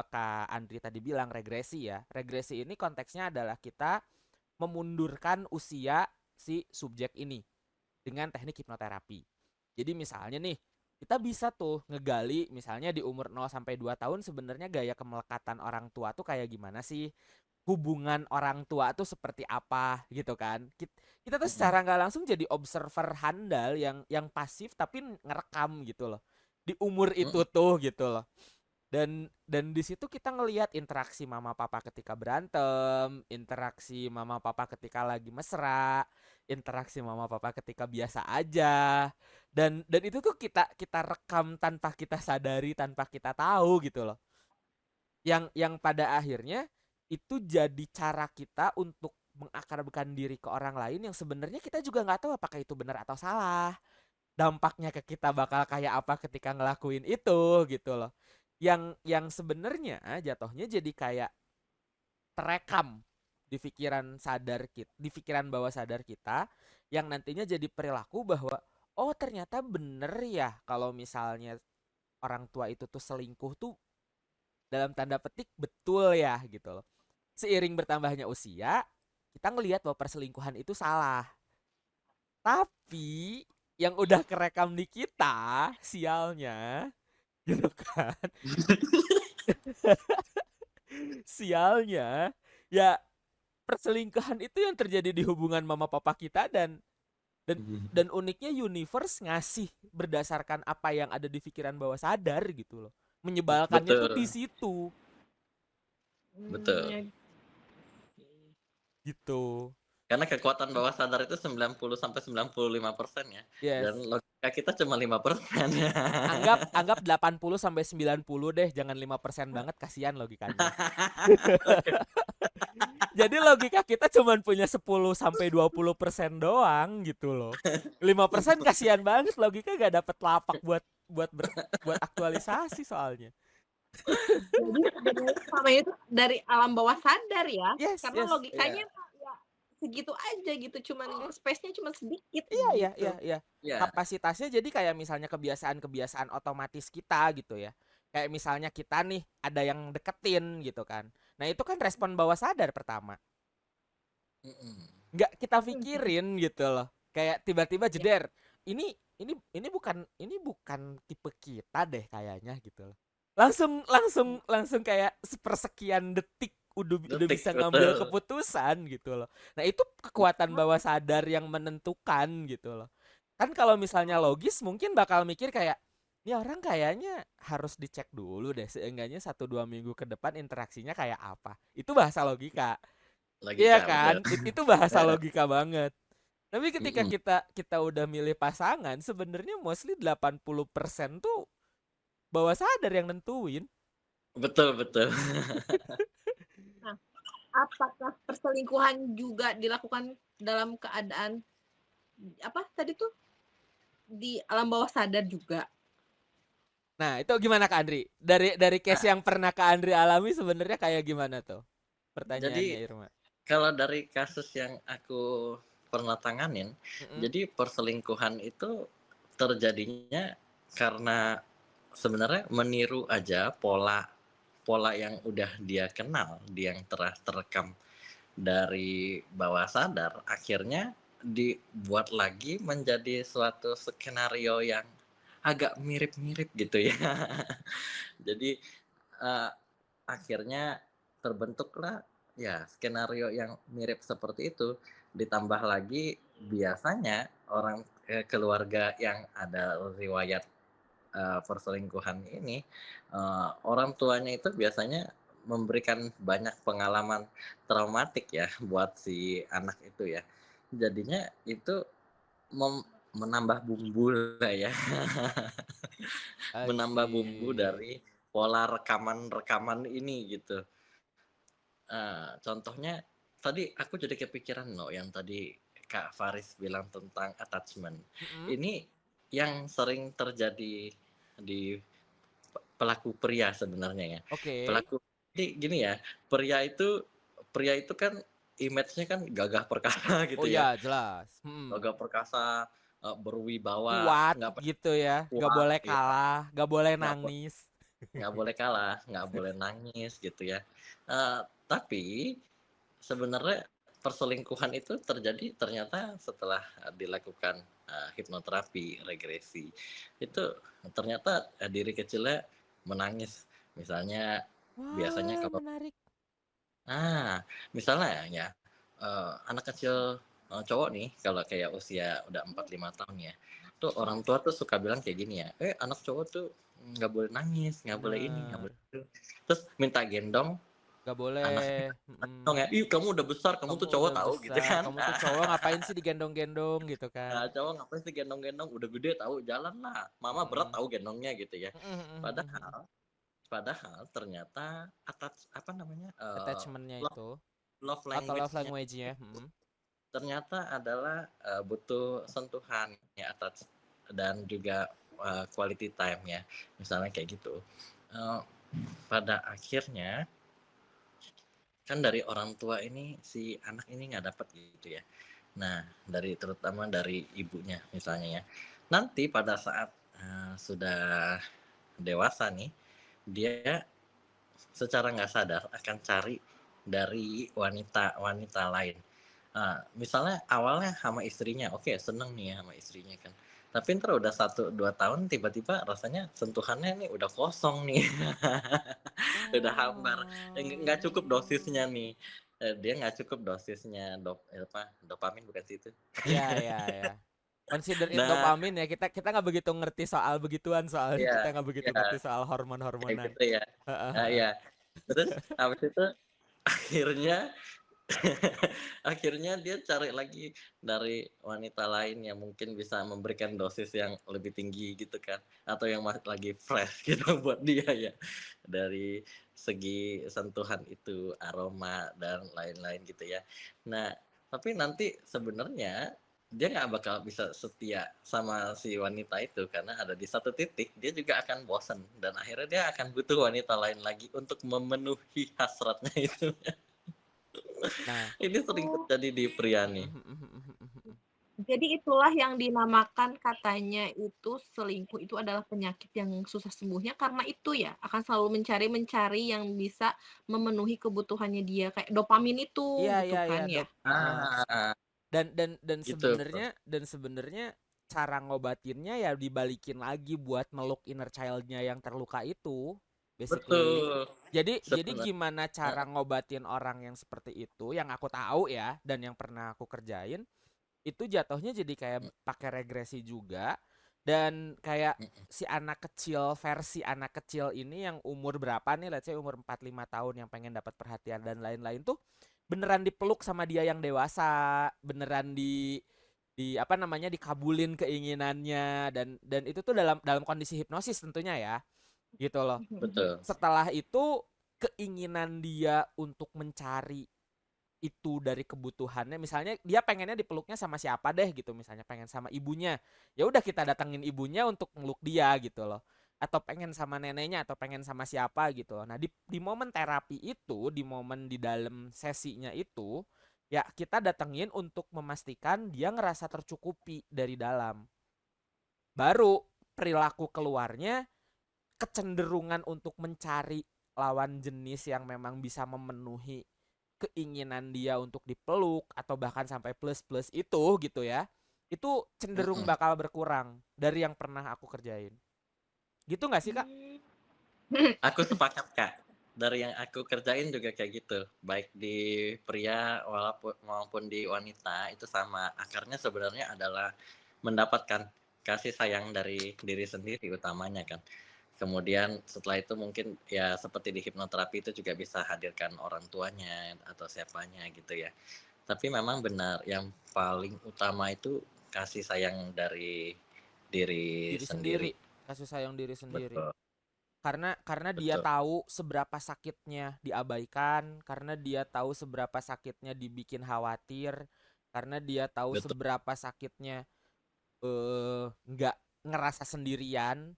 Kak Andri tadi bilang regresi ya. Regresi ini konteksnya adalah kita memundurkan usia si subjek ini dengan teknik hipnoterapi. Jadi misalnya nih kita bisa tuh ngegali misalnya di umur 0 sampai 2 tahun sebenarnya gaya kemelekatan orang tua tuh kayak gimana sih? Hubungan orang tua tuh seperti apa gitu kan. Kita tuh Mm-mm. secara nggak langsung jadi observer handal yang pasif tapi ngerekam gitu loh. Di umur itu Mm-mm. tuh gitu loh. Dan di situ kita ngelihat interaksi mama papa ketika berantem, interaksi mama papa ketika lagi mesra, interaksi mama papa ketika biasa aja. Dan itu tuh kita kita rekam tanpa kita sadari, tanpa kita tahu gitu loh. Yang pada akhirnya itu jadi cara kita untuk mengakarkan diri ke orang lain yang sebenarnya kita juga nggak tahu apakah itu benar atau salah. Dampaknya ke kita bakal kayak apa ketika ngelakuin itu gitu loh. Yang sebenarnya jatuhnya jadi kayak terekam di pikiran sadar kita, di pikiran bawah sadar kita yang nantinya jadi perilaku bahwa oh ternyata bener ya kalau misalnya orang tua itu tuh selingkuh tuh dalam tanda petik betul ya gitu loh. Seiring bertambahnya usia, kita ngelihat bahwa perselingkuhan itu salah. Tapi yang udah kerekam di kita, sialnya, gitu kan. Sialnya, ya perselingkuhan itu yang terjadi di hubungan mama papa kita dan dan uniknya universe ngasih berdasarkan apa yang ada di pikiran bawah sadar gitu loh. Menyebalkannya tuh di Betul, situ betul. Ya. gitu. Karena kekuatan bawah sadar itu 90 sampai 95% ya. Yes. Dan logika kita cuma 5%. Anggap 80 sampai 90 deh, jangan 5% banget, kasihan logikanya. Jadi logika kita cuma punya 10 sampai 20% doang gitu loh. 5% kasihan banget, logika gak dapet lapak buat aktualisasi soalnya. Jadi sebenarnya selama itu dari alam bawah sadar ya, Yes, karena yes. logikanya Iya, ya segitu aja gitu, cuman space-nya cuma sedikit Iya, iya, gitu. iya, iya. iya. Kapasitasnya jadi kayak misalnya kebiasaan-kebiasaan otomatis kita gitu ya. Kayak misalnya kita nih ada yang deketin gitu kan. Nah, itu kan respon bawah sadar pertama. Mm-mm. Nggak kita pikirin gitu loh. Kayak tiba-tiba Ya. jeder. Ini bukan tipe kita deh kayaknya gitu loh. Langsung kayak sepersekian detik udah Detik, bisa ngambil betul. keputusan gitu loh. Nah, itu kekuatan bawah sadar yang menentukan gitu loh. Kan kalau misalnya logis mungkin bakal mikir kayak ini orang kayaknya harus dicek dulu deh seenggaknya 1-2 minggu ke depan interaksinya kayak apa. Itu bahasa logika. Iya Logika, betul. kan? Itu bahasa logika banget. Tapi ketika Mm-mm. kita udah milih pasangan, sebenarnya mostly 80% tuh bawah sadar yang nentuin. Betul, betul. Nah, apakah perselingkuhan juga dilakukan dalam keadaan apa tadi tuh di alam bawah sadar juga? Nah, itu gimana Kak Andri? Dari case Nah, yang pernah Kak Andri alami sebenarnya kayak gimana tuh? Pertanyaannya jadi Irma. kalau dari kasus yang aku pernah tanganin, Mm-mm. jadi perselingkuhan itu terjadinya karena sebenarnya meniru aja pola pola yang udah dia kenal, dia yang telah terekam dari bawah sadar, akhirnya dibuat lagi menjadi suatu skenario yang agak mirip-mirip gitu ya. Jadi uh, akhirnya terbentuklah ya skenario yang mirip seperti itu. Ditambah lagi biasanya orang keluarga yang ada riwayat perselingkuhan ini, orang tuanya itu biasanya memberikan banyak pengalaman traumatik ya buat si anak itu ya. Jadinya itu menambah bumbu lah ya. Menambah bumbu Asyik. dari pola rekaman-rekaman ini gitu. Contohnya tadi aku jadi kepikiran loh yang tadi Kak Faris bilang tentang attachment. Mm-mm. Ini yang sering terjadi di pelaku pria sebenarnya ya. Oke. Pelaku jadi gini ya, pria itu kan image-nya kan gagah perkasa Oh gitu ya. ya, jelas. Gagah perkasa, berwibawa, Kuat nggak gitu ya. Gak kuat, boleh ya, kalah, gak boleh nggak nangis. nggak boleh kalah, nggak boleh nangis gitu ya. Tapi sebenarnya perselingkuhan itu terjadi ternyata setelah dilakukan hipnoterapi, regresi. Itu ternyata diri kecilnya menangis. Misalnya biasanya Wah, kalau menarik. misalnya ya anak kecil cowok nih kalau kayak usia udah 4-5 tahun ya. Tuh orang tua tuh suka bilang kayak gini ya, anak cowok tuh nggak boleh nangis, nggak boleh ini, nggak Bener. boleh itu. Terus minta gendong Gak anaknya, boleh. gendong ya, ih kamu udah besar, kamu Kamu tuh cowok udah tahu gitu besar, kan. kamu tuh cowok ngapain sih digendong-gendong gitu kan. Nah, cowok ngapain sih gendong-gendong, udah gede tahu jalan lah, mama berat Mm-mm. tahu gendongnya gitu ya. Mm-mm. Padahal padahal ternyata apa namanya Attachmentnya love itu love atau love language-nya language-nya. ternyata adalah butuh sentuhan ya atas dan juga quality time ya, misalnya kayak gitu. Eh, pada akhirnya kan dari orang tua ini si anak ini nggak dapat gitu ya. Nah, terutama dari ibunya misalnya ya. Nanti pada saat sudah dewasa nih, dia secara nggak sadar akan cari dari wanita lain. Misalnya awalnya sama istrinya, oke seneng nih ya sama istrinya kan. Tapi ntar udah 1-2 tahun tiba-tiba rasanya sentuhannya nih udah kosong nih, udah hambar, nggak cukup Oh. dosisnya nih. Dia nggak cukup dosisnya dopamin bukan sih itu. Ya, ya, ya. Consider it Nah, dopamin ya. Kita nggak begitu ngerti soal begituan soalnya. ya, Kita nggak begitu ya ngerti soal kayak hormon-hormonan. gitu ya. Nah, ya. Terus habis itu akhirnya akhirnya dia cari lagi dari wanita lain yang mungkin bisa memberikan dosis yang lebih tinggi gitu kan, atau yang masih lagi fresh gitu buat dia ya, dari segi sentuhan itu, aroma dan lain-lain gitu ya. Nah, tapi nanti sebenarnya dia nggak bakal bisa setia sama si wanita itu karena ada di satu titik dia juga akan bosan dan akhirnya dia akan butuh wanita lain lagi untuk memenuhi hasratnya itu. Nah, Ini sering Oh, terjadi di pria nih. jadi itulah yang dinamakan katanya itu selingkuh itu adalah penyakit yang susah sembuhnya karena itu ya akan selalu mencari yang bisa memenuhi kebutuhannya dia kayak dopamin itu iya, gitu iya, iya, kan ya. Ah, Dan gitu. sebenarnya cara ngobatinnya ya dibalikin lagi buat meluk inner child-nya yang terluka itu, basically. Betul. Jadi Sebenarnya. gimana cara ngobatin orang yang seperti itu yang aku tahu ya dan yang pernah aku kerjain itu jatuhnya jadi kayak pakai regresi juga dan kayak si anak kecil versi anak kecil ini yang umur berapa nih, let's say umur 4-5 tahun yang pengen dapat perhatian dan lain-lain tuh beneran dipeluk sama dia yang dewasa, beneran di apa namanya dikabulin keinginannya dan itu tuh dalam dalam kondisi hipnosis tentunya ya, gitu loh. Betul. Setelah itu keinginan dia untuk mencari itu dari kebutuhannya, misalnya dia pengennya dipeluknya sama siapa deh gitu, misalnya pengen sama ibunya, ya udah kita datengin ibunya untuk meluk dia gitu loh, atau pengen sama neneknya atau pengen sama siapa gitu loh. Nah di momen terapi itu, di momen di dalam sesinya itu ya kita datengin untuk memastikan dia ngerasa tercukupi dari dalam, baru perilaku keluarnya kecenderungan untuk mencari lawan jenis yang memang bisa memenuhi keinginan dia untuk dipeluk atau bahkan sampai plus-plus itu gitu ya. Itu cenderung bakal berkurang dari yang pernah aku kerjain. Gitu nggak sih, Kak? Aku sepakat Kak. Dari yang aku kerjain juga kayak gitu. Baik di pria maupun di wanita itu sama. Akarnya sebenarnya adalah mendapatkan kasih sayang dari diri sendiri utamanya kan. Kemudian setelah itu mungkin ya seperti di hipnoterapi itu juga bisa hadirkan orang tuanya atau siapanya gitu ya. Tapi memang benar yang paling utama itu kasih sayang dari diri Diri sendiri, sendiri. kasih sayang diri sendiri. Betul, Karena dia betul, tahu seberapa sakitnya diabaikan, karena dia tahu seberapa sakitnya dibikin khawatir, karena dia tahu betul, seberapa sakitnya nggak ngerasa sendirian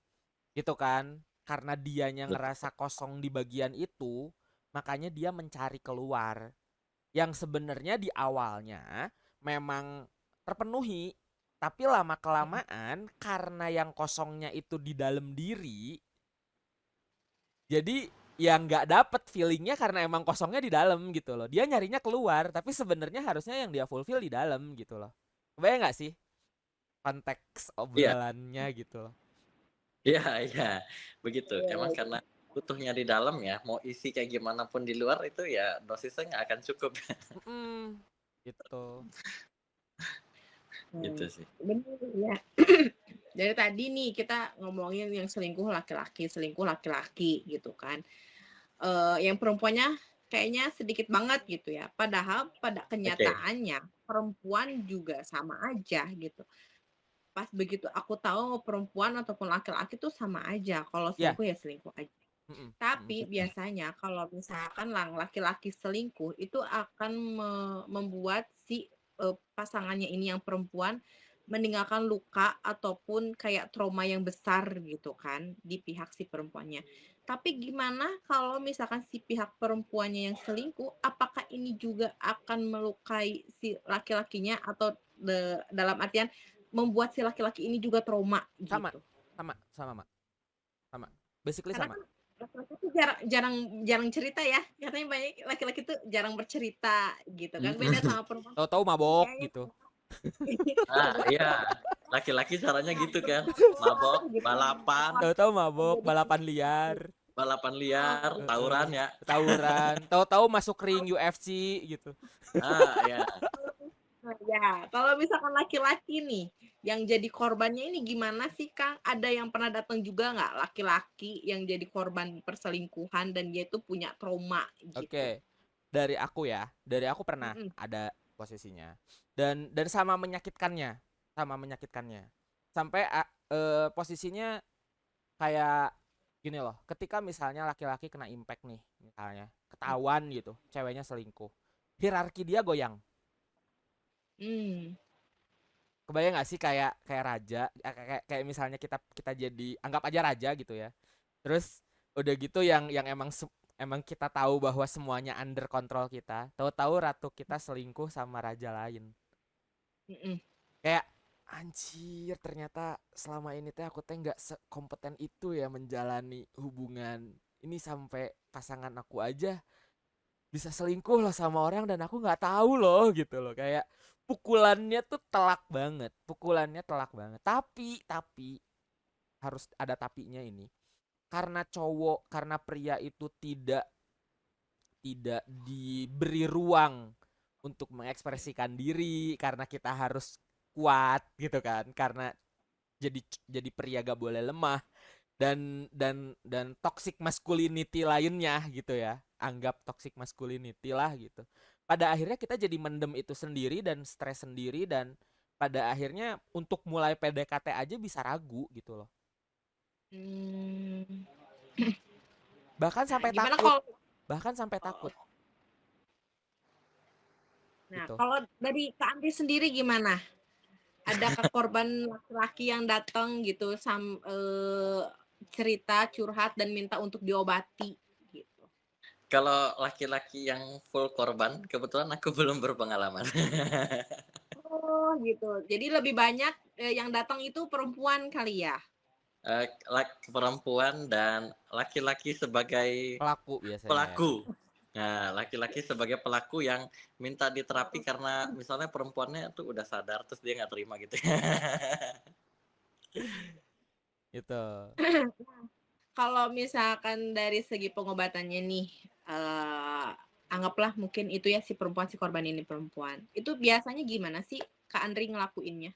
gitu kan, karena dianya betul. ngerasa kosong di bagian itu, makanya dia mencari keluar yang sebenarnya di awalnya memang terpenuhi, tapi lama kelamaan karena yang kosongnya itu di dalam diri, jadi yang nggak dapet feelingnya karena emang kosongnya di dalam gitu loh. Dia nyarinya keluar, tapi sebenarnya harusnya yang dia fulfill di dalam gitu loh. Kebayang nggak sih konteks Iya, obrolannya gitu loh. iya, iya, begitu. Emang Iya. karena butuhnya di dalam ya, mau isi kayak gimana pun di luar itu ya dosisnya nggak akan cukup. Mm-mm, gitu. Gitu sih. Bener ya. Dari tadi nih kita ngomongin yang selingkuh laki-laki gitu kan. Yang perempuannya kayaknya sedikit banget gitu ya. Padahal pada Oke. kenyataannya perempuan juga sama aja gitu. Pas begitu aku tahu perempuan ataupun laki-laki tuh sama aja. Kalau Ya. selingkuh ya selingkuh aja. Mm-mm, mm-mm. Tapi biasanya kalau misalkan laki-laki selingkuh itu akan membuat si pasangannya ini yang perempuan meninggalkan luka ataupun kayak trauma yang besar gitu kan di pihak si perempuannya. Tapi gimana kalau misalkan si pihak perempuannya yang selingkuh, apakah ini juga akan melukai si laki-lakinya atau dalam artian membuat si laki-laki ini juga trauma Sama, gitu? sama, Mak. Sama. Basically Karena sama. kan laki-laki tuh jarang jarang jarang cerita ya, katanya banyak laki-laki tuh jarang bercerita gitu kan, beda Mm-mm. sama perempuan Tahu-tahu mabok kayaknya gitu. Iya, laki-laki caranya nah gitu kan, perempuan mabok, gitu balapan, Tahu-tahu mabok, jadi balapan liar. balapan liar, Heeh. tawuran ya. Tawuran. Tahu-tahu masuk ring UFC gitu. Ya. ya kalau misalkan laki-laki nih yang jadi korbannya ini gimana sih Kang? Ada yang pernah datang juga nggak laki-laki yang jadi korban perselingkuhan dan dia itu punya trauma gitu? Oke. Dari aku ya, dari aku pernah Mm-mm. ada posisinya. Dan sama menyakitkannya, sama menyakitkannya. Sampai posisinya kayak gini loh, ketika misalnya laki-laki kena impact nih, misalnya ketahuan gitu, ceweknya selingkuh, hierarki dia goyang. Hmm. Kebayang gak sih kayak kayak raja, kayak misalnya kita kita jadi anggap aja raja gitu ya. Terus udah gitu yang emang kita tahu bahwa semuanya under kontrol kita, tahu-tahu ratu kita selingkuh sama raja lain. Mm-mm. Kayak anjir, ternyata selama ini teh aku teh nggak sekompeten itu ya menjalani hubungan ini, sampai pasangan aku aja bisa selingkuh loh sama orang dan aku nggak tahu loh gitu loh. Kayak pukulannya tuh telak banget, pukulannya telak banget. Tapi harus ada tapinya ini, karena cowok, karena pria itu tidak diberi ruang untuk mengekspresikan diri, karena kita harus kuat gitu kan, karena jadi pria gak boleh lemah, dan toxic masculinity lainnya gitu ya, anggap toxic masculinity lah gitu. Pada akhirnya kita jadi mendem itu sendiri dan stres sendiri, dan pada akhirnya untuk mulai PDKT aja bisa ragu gitu loh, Hmm. bahkan Nah, sampai gimana takut, kalau bahkan sampai takut Nah, gitu. kalau dari Kak Andri sendiri gimana? Adakah korban laki-laki yang datang gitu cerita, curhat dan minta untuk diobati gitu? Kalau laki-laki yang full korban, kebetulan aku belum berpengalaman. Oh, gitu. Jadi lebih banyak yang datang itu perempuan kali ya? Perempuan dan laki-laki sebagai Pelaku biasanya ya. pelaku. Nah, laki-laki sebagai pelaku yang minta diterapi karena misalnya perempuannya tuh udah sadar terus dia nggak terima gitu. Gitu. Kalau misalkan dari segi pengobatannya nih, anggaplah mungkin itu ya si korban ini perempuan. Itu biasanya gimana sih Kak Andri ngelakuinnya?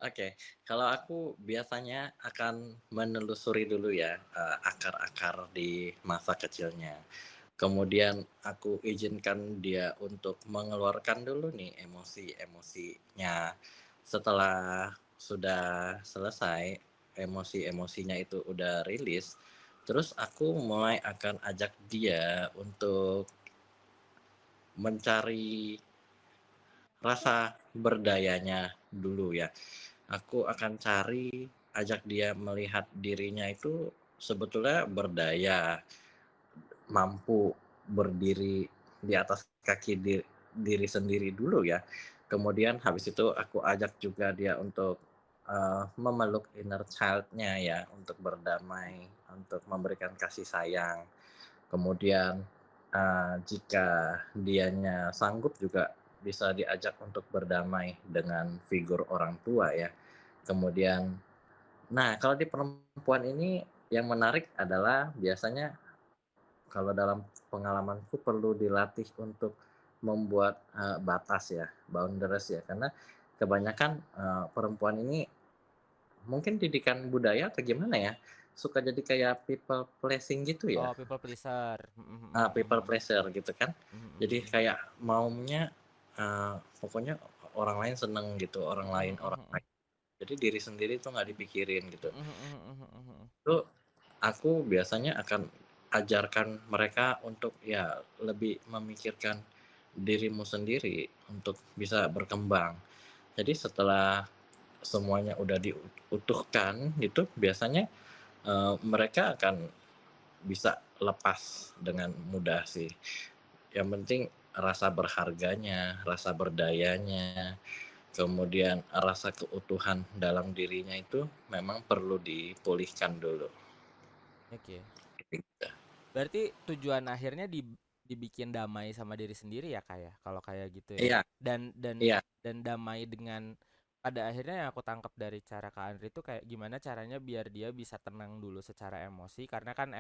Oke, kalau aku biasanya akan menelusuri dulu ya akar-akar di masa kecilnya. Kemudian aku izinkan dia untuk mengeluarkan dulu nih emosi-emosinya. Setelah sudah selesai, emosi-emosinya itu udah rilis, terus aku mulai akan ajak dia untuk mencari rasa berdayanya dulu ya. Aku akan cari, ajak dia melihat dirinya itu sebetulnya berdaya, mampu berdiri di atas kaki diri sendiri dulu ya. Kemudian habis itu aku ajak juga dia untuk memeluk inner child-nya ya, untuk berdamai, untuk memberikan kasih sayang. Kemudian jika dianya sanggup juga bisa diajak untuk berdamai dengan figur orang tua ya. Kemudian, nah kalau di perempuan ini yang menarik adalah biasanya kalau dalam pengalamanku perlu dilatih untuk membuat, batas ya, boundaries ya, karena kebanyakan, perempuan ini mungkin didikan budaya atau gimana ya, suka jadi kayak people pleasing gitu ya. Oh, people pleaser. Mhm, mhm, People mhm, pleasure gitu kan. mhm, mhm, Jadi mhm. kayak maunya, pokoknya orang lain seneng gitu, orang Mhm, lain mhm, mhm. jadi diri sendiri tuh nggak dipikirin gitu. Mhm, mhm, mhm, mhm. Itu aku biasanya akan ajarkan mereka untuk ya lebih memikirkan dirimu sendiri untuk bisa berkembang. Jadi setelah semuanya udah diutuhkan gitu, biasanya, mereka akan bisa lepas dengan mudah sih. Yang penting rasa berharganya, rasa berdayanya, kemudian rasa keutuhan dalam dirinya itu memang perlu dipulihkan dulu. Oke. Gitu. Berarti tujuan akhirnya dibikin damai sama diri sendiri ya Kak ya, kalau kayak gitu ya. Iya Dan iya, damai dengan pada akhirnya yang aku tangkap dari cara Kak Andri itu kayak gimana caranya biar dia bisa tenang dulu secara emosi karena kan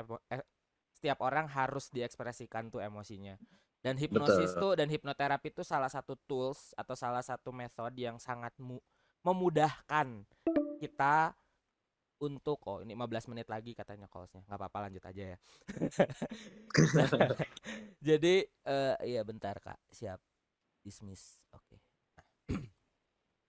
setiap orang harus diekspresikan tuh emosinya. Dan hipnosis betul. tuh dan hipnoterapi itu salah satu tools atau salah satu metode yang sangat memudahkan kita untuk oh ini 15 menit lagi katanya callsnya nggak apa-apa lanjut aja ya. Nah, jadi iya bentar Kak, siap dismiss. Oke.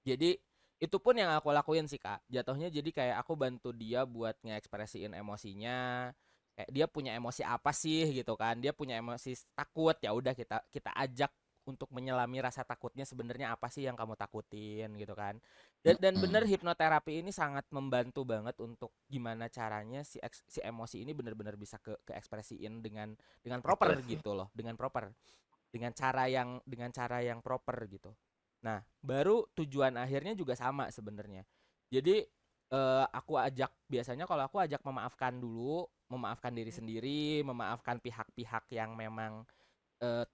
Jadi itu pun yang aku lakuin sih Kak. Jatuhnya jadi kayak aku bantu dia buat ngekspresiin emosinya. Kayak dia punya emosi apa sih gitu kan? Dia punya emosi takut, ya udah kita kita ajak untuk menyelami rasa takutnya sebenarnya apa sih yang kamu takutin gitu kan. Dan bener Mhm, hipnoterapi ini sangat membantu banget untuk gimana caranya si emosi ini bener-bener bisa keekspresiin dengan proper ekspresi. gitu loh, dengan cara yang proper gitu. Nah, baru tujuan akhirnya juga sama sebenarnya. Jadi aku ajak biasanya kalau aku ajak memaafkan dulu, memaafkan diri sendiri, memaafkan pihak-pihak yang memang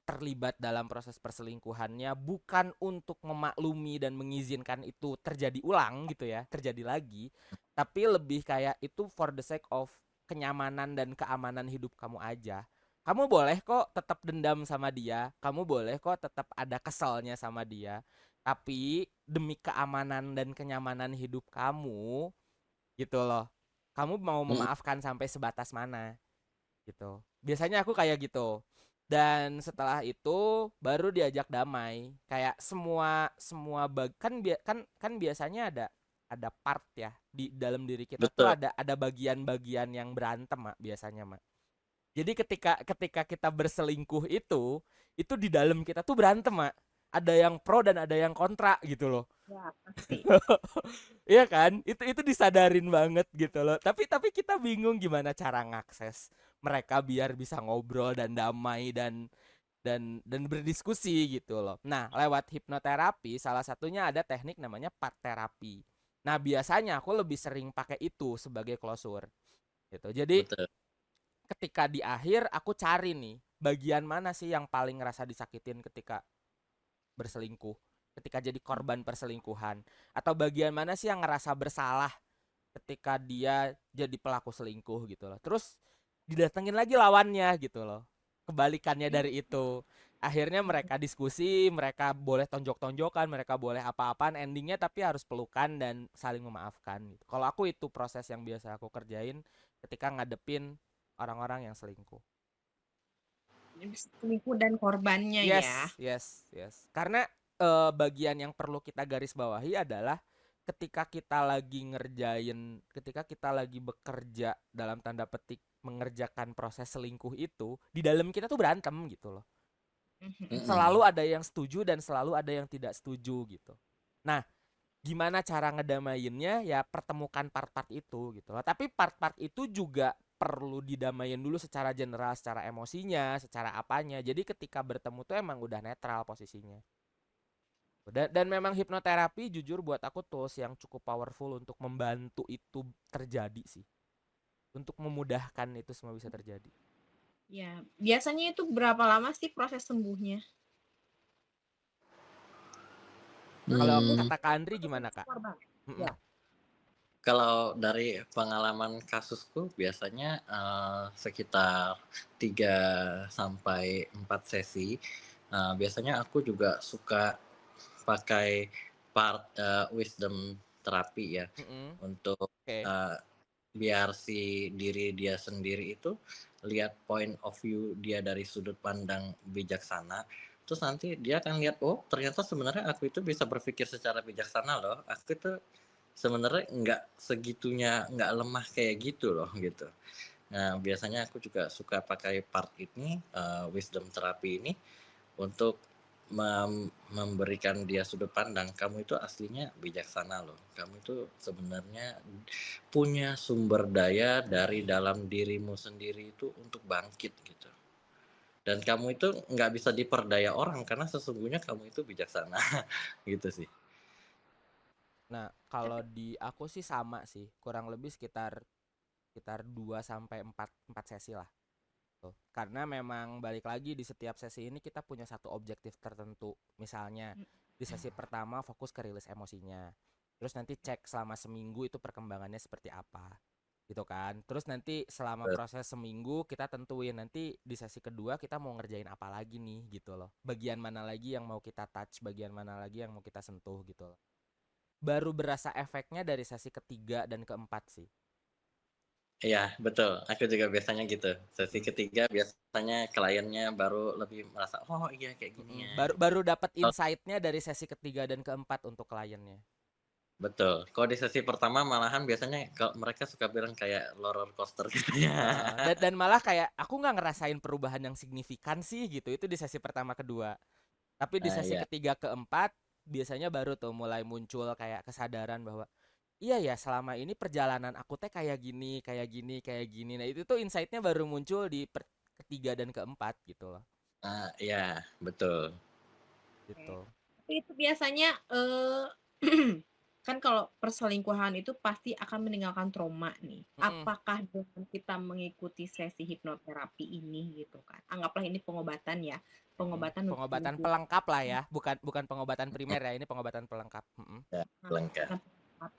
terlibat dalam proses perselingkuhannya bukan untuk memaklumi dan mengizinkan itu terjadi ulang gitu ya, terjadi lagi, tapi lebih kayak itu for the sake of kenyamanan dan keamanan hidup kamu aja. Kamu boleh kok tetap dendam sama dia, kamu boleh kok tetap ada keselnya sama dia, tapi demi keamanan dan kenyamanan hidup kamu gitu loh. Kamu mau Mhm, memaafkan sampai sebatas mana gitu. Biasanya aku kayak gitu. Dan setelah itu baru diajak damai. Kayak semua semua kan biasanya ada part ya di dalam diri kita tuh betul. ada bagian-bagian yang berantem Mak, biasanya Mak. Jadi ketika ketika kita berselingkuh itu di dalam kita tuh berantem Mak. Ada yang pro dan ada yang kontra gitu loh. Ya, pasti. Iya kan? Itu disadarin banget gitu loh. Tapi kita bingung gimana cara ngakses mereka biar bisa ngobrol dan damai dan berdiskusi gitu loh. Nah, lewat hipnoterapi salah satunya ada teknik namanya part terapi. Nah, biasanya aku lebih sering pakai itu sebagai closure gitu. Jadi, Betul. ketika di akhir aku cari nih bagian mana sih yang paling ngerasa disakitin ketika berselingkuh, ketika jadi korban perselingkuhan, atau bagian mana sih yang ngerasa bersalah ketika dia jadi pelaku selingkuh gitu loh. Terus didatengin lagi lawannya gitu loh. Kebalikannya dari itu. Akhirnya mereka diskusi, mereka boleh tonjok-tonjokan, mereka boleh apa-apaan, endingnya tapi harus pelukan dan saling memaafkan gitu. Kalau aku itu proses yang biasa aku kerjain ketika ngadepin orang-orang yang selingkuh. Selingkuh dan korbannya ya. Yes, yes, yes. Karena bagian yang perlu kita garis bawahi adalah ketika kita lagi bekerja dalam tanda petik mengerjakan proses selingkuh itu, di dalam kita tuh berantem gitu loh. Mhm. Selalu ada yang setuju dan selalu ada yang tidak setuju gitu. Nah, gimana cara ngedamainnya? Ya pertemukan part-part itu gitu loh. Tapi part-part itu juga perlu didamain dulu secara general, secara emosinya, secara apanya. Jadi ketika bertemu tuh emang udah netral posisinya. Dan memang hipnoterapi jujur buat aku tools yang cukup powerful untuk membantu itu terjadi sih. Untuk memudahkan itu semua bisa terjadi. Ya, biasanya itu berapa lama sih proses sembuhnya? Kalau Hmm, kata Kak Andri gimana, Kak? Keluar banget. Mm-mm. Ya. Kalau dari pengalaman kasusku biasanya sekitar 3 sampai 4 sesi. Biasanya aku juga suka pakai part wisdom terapi ya Mm-mm. untuk Oke. biar si diri dia sendiri itu lihat point of view dia dari sudut pandang bijaksana. Terus nanti dia akan lihat, oh ternyata sebenarnya aku itu bisa berpikir secara bijaksana loh. Aku itu sebenarnya nggak segitunya, nggak lemah kayak gitu loh gitu. Nah biasanya aku juga suka pakai part ini, wisdom terapi ini untuk memberikan dia sudut pandang, kamu itu aslinya bijaksana loh. Kamu itu sebenarnya punya sumber daya dari dalam dirimu sendiri itu untuk bangkit gitu. Dan kamu itu nggak bisa diperdaya orang karena sesungguhnya kamu itu bijaksana gitu sih. Nah, kalau di aku sih sama sih, kurang lebih sekitar sekitar 2 sampai 4 sesi lah. Tuh. Karena memang balik lagi di setiap sesi ini kita punya satu objektif tertentu. Misalnya di sesi pertama fokus ke rilis emosinya. Terus nanti cek selama seminggu itu perkembangannya seperti apa. Gitu kan. Terus nanti selama proses seminggu kita tentuin nanti di sesi kedua kita mau ngerjain apa lagi nih gitu loh. Bagian mana lagi yang mau kita touch, bagian mana lagi yang mau kita sentuh gitu loh. Baru berasa efeknya dari sesi ketiga dan keempat sih. Iya betul, aku juga biasanya gitu. Sesi Mm. ketiga biasanya kliennya baru lebih merasa, oh iya kayak gini ya Baru gitu. baru dapat insight-nya dari sesi ketiga dan keempat untuk kliennya. Betul, kalau di sesi pertama malahan biasanya mereka suka bilang kayak roller coaster gitu ya. Heeh, dan malah kayak aku nggak ngerasain perubahan yang signifikan sih gitu itu di sesi pertama kedua, tapi di Nah sesi iya, ketiga keempat biasanya baru tuh mulai muncul kayak kesadaran bahwa iya ya selama ini perjalanan aku teh kayak gini kayak gini kayak gini. Nah itu tuh insight-nya baru muncul di ketiga dan keempat gitu loh. iya betul. Oke. Gitu. Tapi itu biasanya kan kalau perselingkuhan itu pasti akan meninggalkan trauma nih. Mm-mm. Apakah dengan kita mengikuti sesi hipnoterapi ini gitu kan? Anggaplah ini pengobatan ya, pengobatan untuk Pengobatan selingkuh. pelengkap lah ya, bukan bukan pengobatan primer ya, ini pengobatan pelengkap. Ya, Nah, lengkap.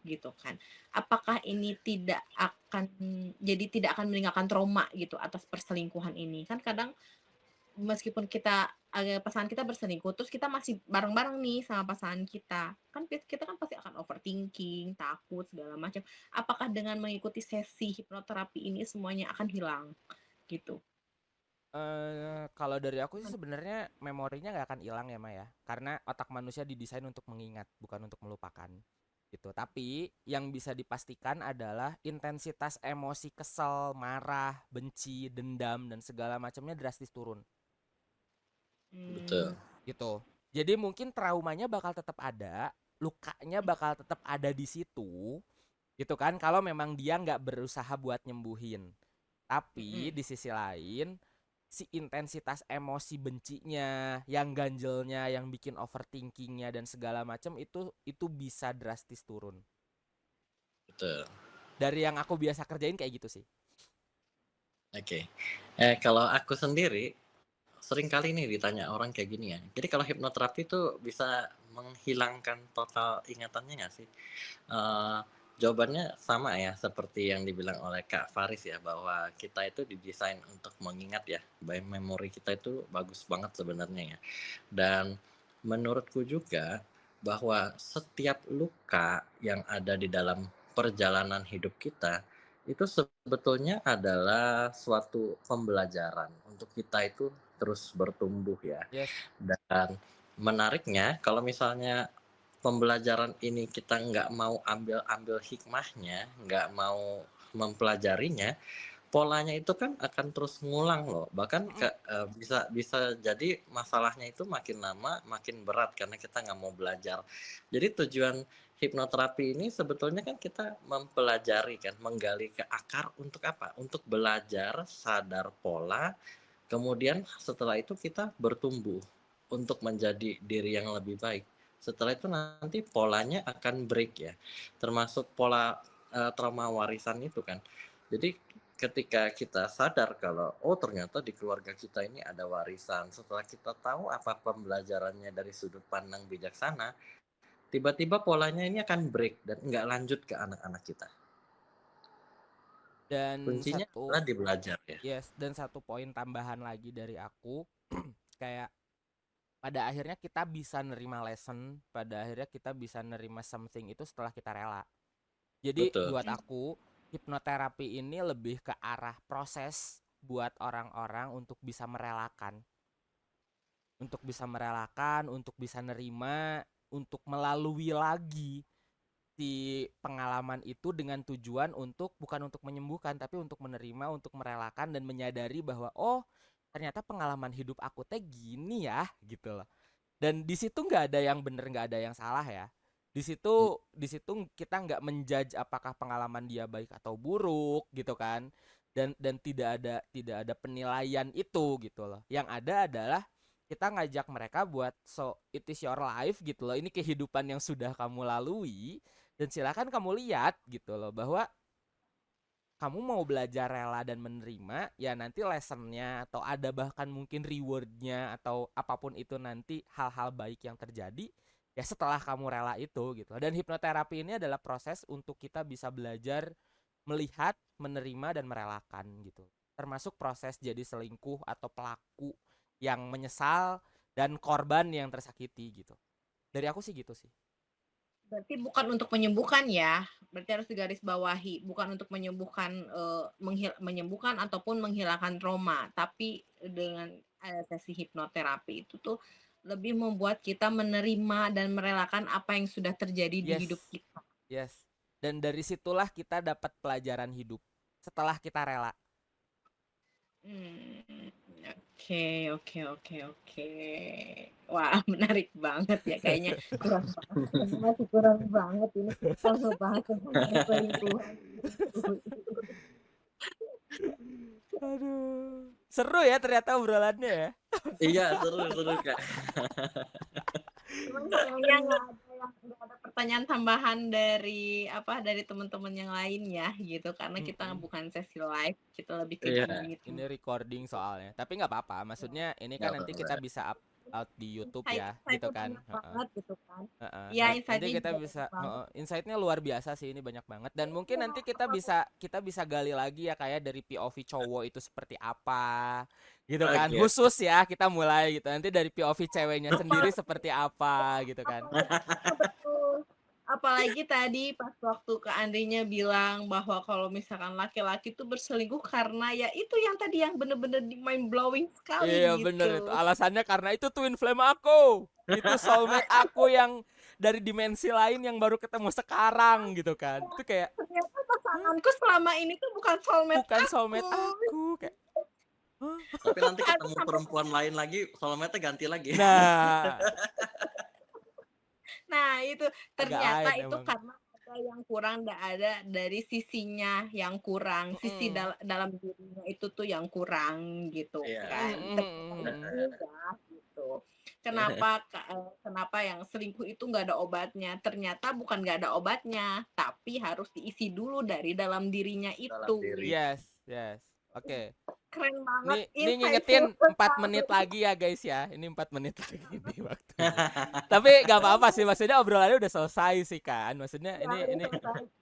gitu kan. Apakah ini tidak akan jadi tidak akan meninggalkan trauma gitu atas perselingkuhan ini? Kan kadang meskipun kita pasangan kita berselingkuh terus kita masih bareng-bareng nih sama pasangan kita kan kita kan pasti akan overthinking takut segala macam apakah dengan mengikuti sesi hipnoterapi ini semuanya akan hilang gitu. Kalau dari aku sih sebenarnya memorinya nggak akan hilang ya Maya, karena otak manusia didesain untuk mengingat, bukan untuk melupakan. Gitu. Tapi yang bisa dipastikan adalah intensitas emosi kesel, marah, benci, dendam dan segala macamnya drastis turun. Hmm, Betul. Gitu. Jadi mungkin traumanya bakal tetap ada, lukanya bakal tetap ada di situ, gitu kan? Kalau memang dia nggak berusaha buat nyembuhin. Tapi mm-mm. di sisi lain si intensitas emosi bencinya, yang ganjelnya, yang bikin overthinkingnya dan segala macam itu bisa drastis turun. Betul. Dari yang aku biasa kerjain kayak gitu sih. Oke. Kalau aku sendiri sering kali nih ditanya orang kayak gini ya. Jadi kalau hipnoterapi itu bisa menghilangkan total ingatannya nggak sih? Eee, Jawabannya sama ya seperti yang dibilang oleh Kak Faris ya, bahwa kita itu didesain untuk mengingat ya, memori kita itu bagus banget sebenarnya ya. Dan menurutku juga bahwa setiap luka yang ada di dalam perjalanan hidup kita, itu sebetulnya adalah suatu pembelajaran untuk kita itu terus bertumbuh ya. Yes. Dan menariknya kalau misalnya pembelajaran ini kita nggak mau ambil hikmahnya, nggak mau mempelajarinya, polanya itu kan akan terus ngulang loh. Bahkan Mm-mm. bisa bisa jadi masalahnya itu makin lama makin berat karena kita nggak mau belajar. Jadi tujuan hipnoterapi ini sebetulnya kan kita mempelajari kan, menggali ke akar untuk apa? Untuk belajar sadar pola, kemudian setelah itu kita bertumbuh untuk menjadi diri yang lebih baik. Setelah itu nanti polanya akan break ya, termasuk pola trauma warisan itu kan. Jadi ketika kita sadar kalau oh ternyata di keluarga kita ini ada warisan, setelah kita tahu apa pembelajarannya dari sudut pandang bijaksana, tiba-tiba polanya ini akan break dan nggak lanjut ke anak-anak kita. Dan Kuncinya satu adalah di belajar ya. Yes, dan satu poin tambahan lagi dari aku, kayak pada akhirnya kita bisa nerima lesson, pada akhirnya kita bisa nerima something itu setelah kita rela. Jadi Betul. buat aku, hipnoterapi ini lebih ke arah proses buat orang-orang untuk bisa merelakan. Untuk bisa merelakan, untuk bisa nerima, untuk melalui lagi si pengalaman itu dengan tujuan untuk bukan untuk menyembuhkan tapi untuk menerima, untuk merelakan dan menyadari bahwa oh ternyata pengalaman hidup aku teh gini ya gitu loh. Dan di situ nggak ada yang bener nggak ada yang salah ya. Di situ kita nggak menjudge apakah pengalaman dia baik atau buruk gitu kan. Dan tidak ada penilaian itu gitu loh. Yang ada adalah kita ngajak mereka buat so it is your life gitu loh. Ini kehidupan yang sudah kamu lalui dan silakan kamu lihat gitu loh bahwa kamu mau belajar rela dan menerima ya nanti lessonnya atau ada bahkan mungkin rewardnya atau apapun itu nanti hal-hal baik yang terjadi ya setelah kamu rela itu gitu. Dan hipnoterapi ini adalah proses untuk kita bisa belajar melihat, menerima dan merelakan gitu. Termasuk proses jadi selingkuh atau pelaku yang menyesal dan korban yang tersakiti gitu. Dari aku sih gitu sih. Berarti bukan untuk menyembuhkan ya, berarti harus digarisbawahi, bukan untuk menyembuhkan menyembuhkan ataupun menghilangkan trauma, tapi dengan sesi hipnoterapi itu tuh lebih membuat kita menerima dan merelakan apa yang sudah terjadi di Yes. hidup kita. Yes. Dan dari situlah kita dapat pelajaran hidup setelah kita rela. Oke. Wah, menarik banget ya. Kayaknya kurang banget. Masih kurang banget ini kalau ngebahas tentang perselingkuhan. Aduh. Seru ya ternyata obrolannya ya. Iya, seru Kak. Cuman sayangnya nggak ada pertanyaan tambahan dari teman-teman yang lain ya gitu karena kita bukan sesi live, kita lebih ke Iya. gini. Ini recording soalnya. Tapi nggak apa-apa. Maksudnya ini kan nanti kita bisa up out di YouTube ya, gitu kan. Banyak banget gitu kan. Heeh. Iya, Nanti insight-nya kita juga bisa banyak banget. insight-nya luar biasa sih, ini banyak banget. Dan mungkin nanti kita bisa gali lagi ya kayak dari POV cowok itu seperti apa. Gitu kan. Oke. Khusus ya kita mulai gitu. Nanti dari POV ceweknya sendiri seperti apa gitu kan. Betul. Apalagi tadi pas waktu Kak Andrinya bilang bahwa kalau misalkan laki-laki tuh berselingkuh karena ya itu yang tadi yang bener-bener mind blowing sekali Iya gitu. bener itu. Alasannya karena itu twin flame aku. Itu soulmate aku yang dari dimensi lain yang baru ketemu sekarang gitu kan. Itu kayak Ternyata pasanganku selama ini tuh bukan soulmate bukan soulmate aku kayak. Tapi nanti ketemu perempuan lain lagi, soulmate-nya ganti lagi. Nah, itu ternyata ain itu emang. karena ada yang kurang, ada dari sisinya yang kurang, sisi dalam dirinya itu tuh yang kurang gitu kan. Ternyata gitu. Kenapa yang selingkuh itu nggak ada obatnya? Ternyata bukan nggak ada obatnya, tapi harus diisi dulu dari dalam dirinya itu. Yes. Oke. Keren banget. Ini ngingetin 4 menit lagi ya guys ya. Ini 4 menit lagi nih waktu. Tapi gak apa-apa sih, maksudnya obrolannya udah selesai sih kan. Maksudnya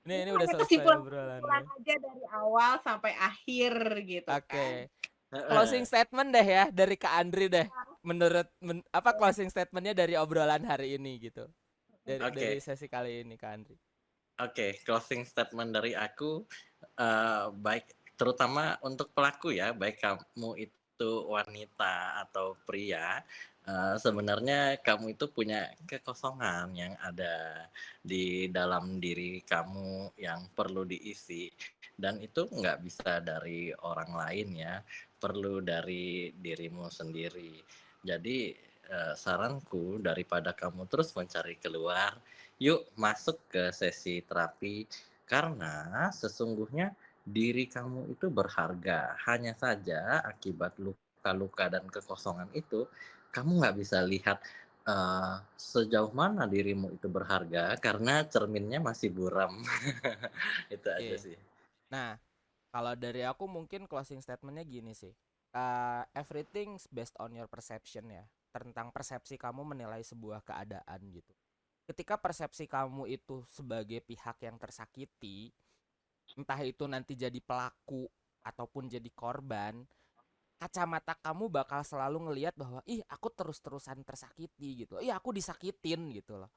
ini udah selesai obrolannya. Aja dari awal sampai akhir gitu kan. Oke. Closing statement deh ya dari Kak Andri deh. Menurut apa closing statementnya dari obrolan hari ini gitu. Dari sesi kali ini Kak Andri. Oke, closing statement dari aku baik terutama untuk pelaku ya, baik kamu itu wanita atau pria, sebenarnya kamu itu punya kekosongan yang ada di dalam diri kamu yang perlu diisi dan itu nggak bisa dari orang lain ya, perlu dari dirimu sendiri. Jadi saranku daripada kamu terus mencari keluar, yuk masuk ke sesi terapi karena sesungguhnya diri kamu itu berharga. Hanya saja akibat luka-luka dan kekosongan itu, kamu nggak bisa lihat sejauh mana dirimu itu berharga karena cerminnya masih buram. Itu aja sih. Nah, Kalau dari aku mungkin closing statementnya gini sih. Everything's based on your perception ya. Tentang persepsi kamu menilai sebuah keadaan gitu. Ketika persepsi kamu itu sebagai pihak yang tersakiti, entah itu nanti jadi pelaku ataupun jadi korban, kacamata kamu bakal selalu ngelihat bahwa ih aku terus-terusan tersakiti gitu. Ih aku disakitin gitu loh.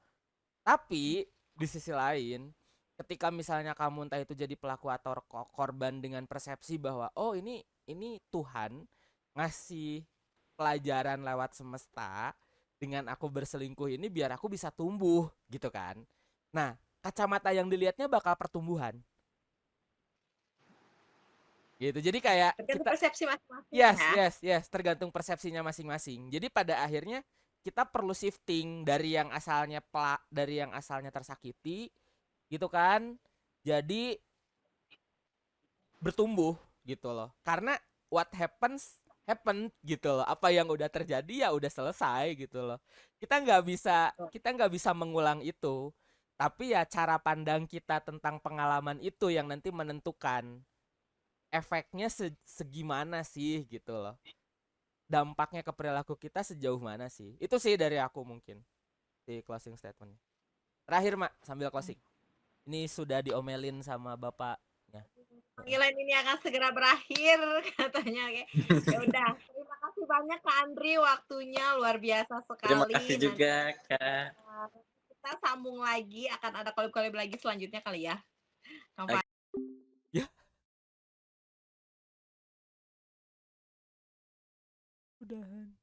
Tapi di sisi lain, ketika misalnya kamu entah itu jadi pelaku atau korban dengan persepsi bahwa oh ini Tuhan ngasih pelajaran lewat semesta dengan aku berselingkuh ini biar aku bisa tumbuh gitu kan. Nah, kacamata yang dilihatnya bakal pertumbuhan gitu. Jadi kayak Tergantung kita persepsi masing-masing yes, ya. yes, yes, tergantung persepsinya masing-masing. Jadi pada akhirnya kita perlu shifting dari yang asalnya tersakiti gitu kan. Jadi bertumbuh gitu loh. Karena what happens happen gitu loh. Apa yang udah terjadi ya udah selesai gitu loh. Kita nggak bisa mengulang itu. Tapi ya cara pandang kita tentang pengalaman itu yang nanti menentukan efeknya segimana sih gitu loh. Dampaknya ke perilaku kita sejauh mana sih? Itu sih dari aku mungkin di closing statementnya. Terakhir Mak, sambil closing. Ini sudah diomelin sama bapaknya. Panggilan ini akan segera berakhir katanya. Oke. Ya udah, terima kasih banyak Kak Andri, waktunya luar biasa Terima sekali. kasih Nanti juga, Kak. kita sambung lagi, akan ada collab-collab lagi selanjutnya kali ya. Kang Oke. Ya. Udahan.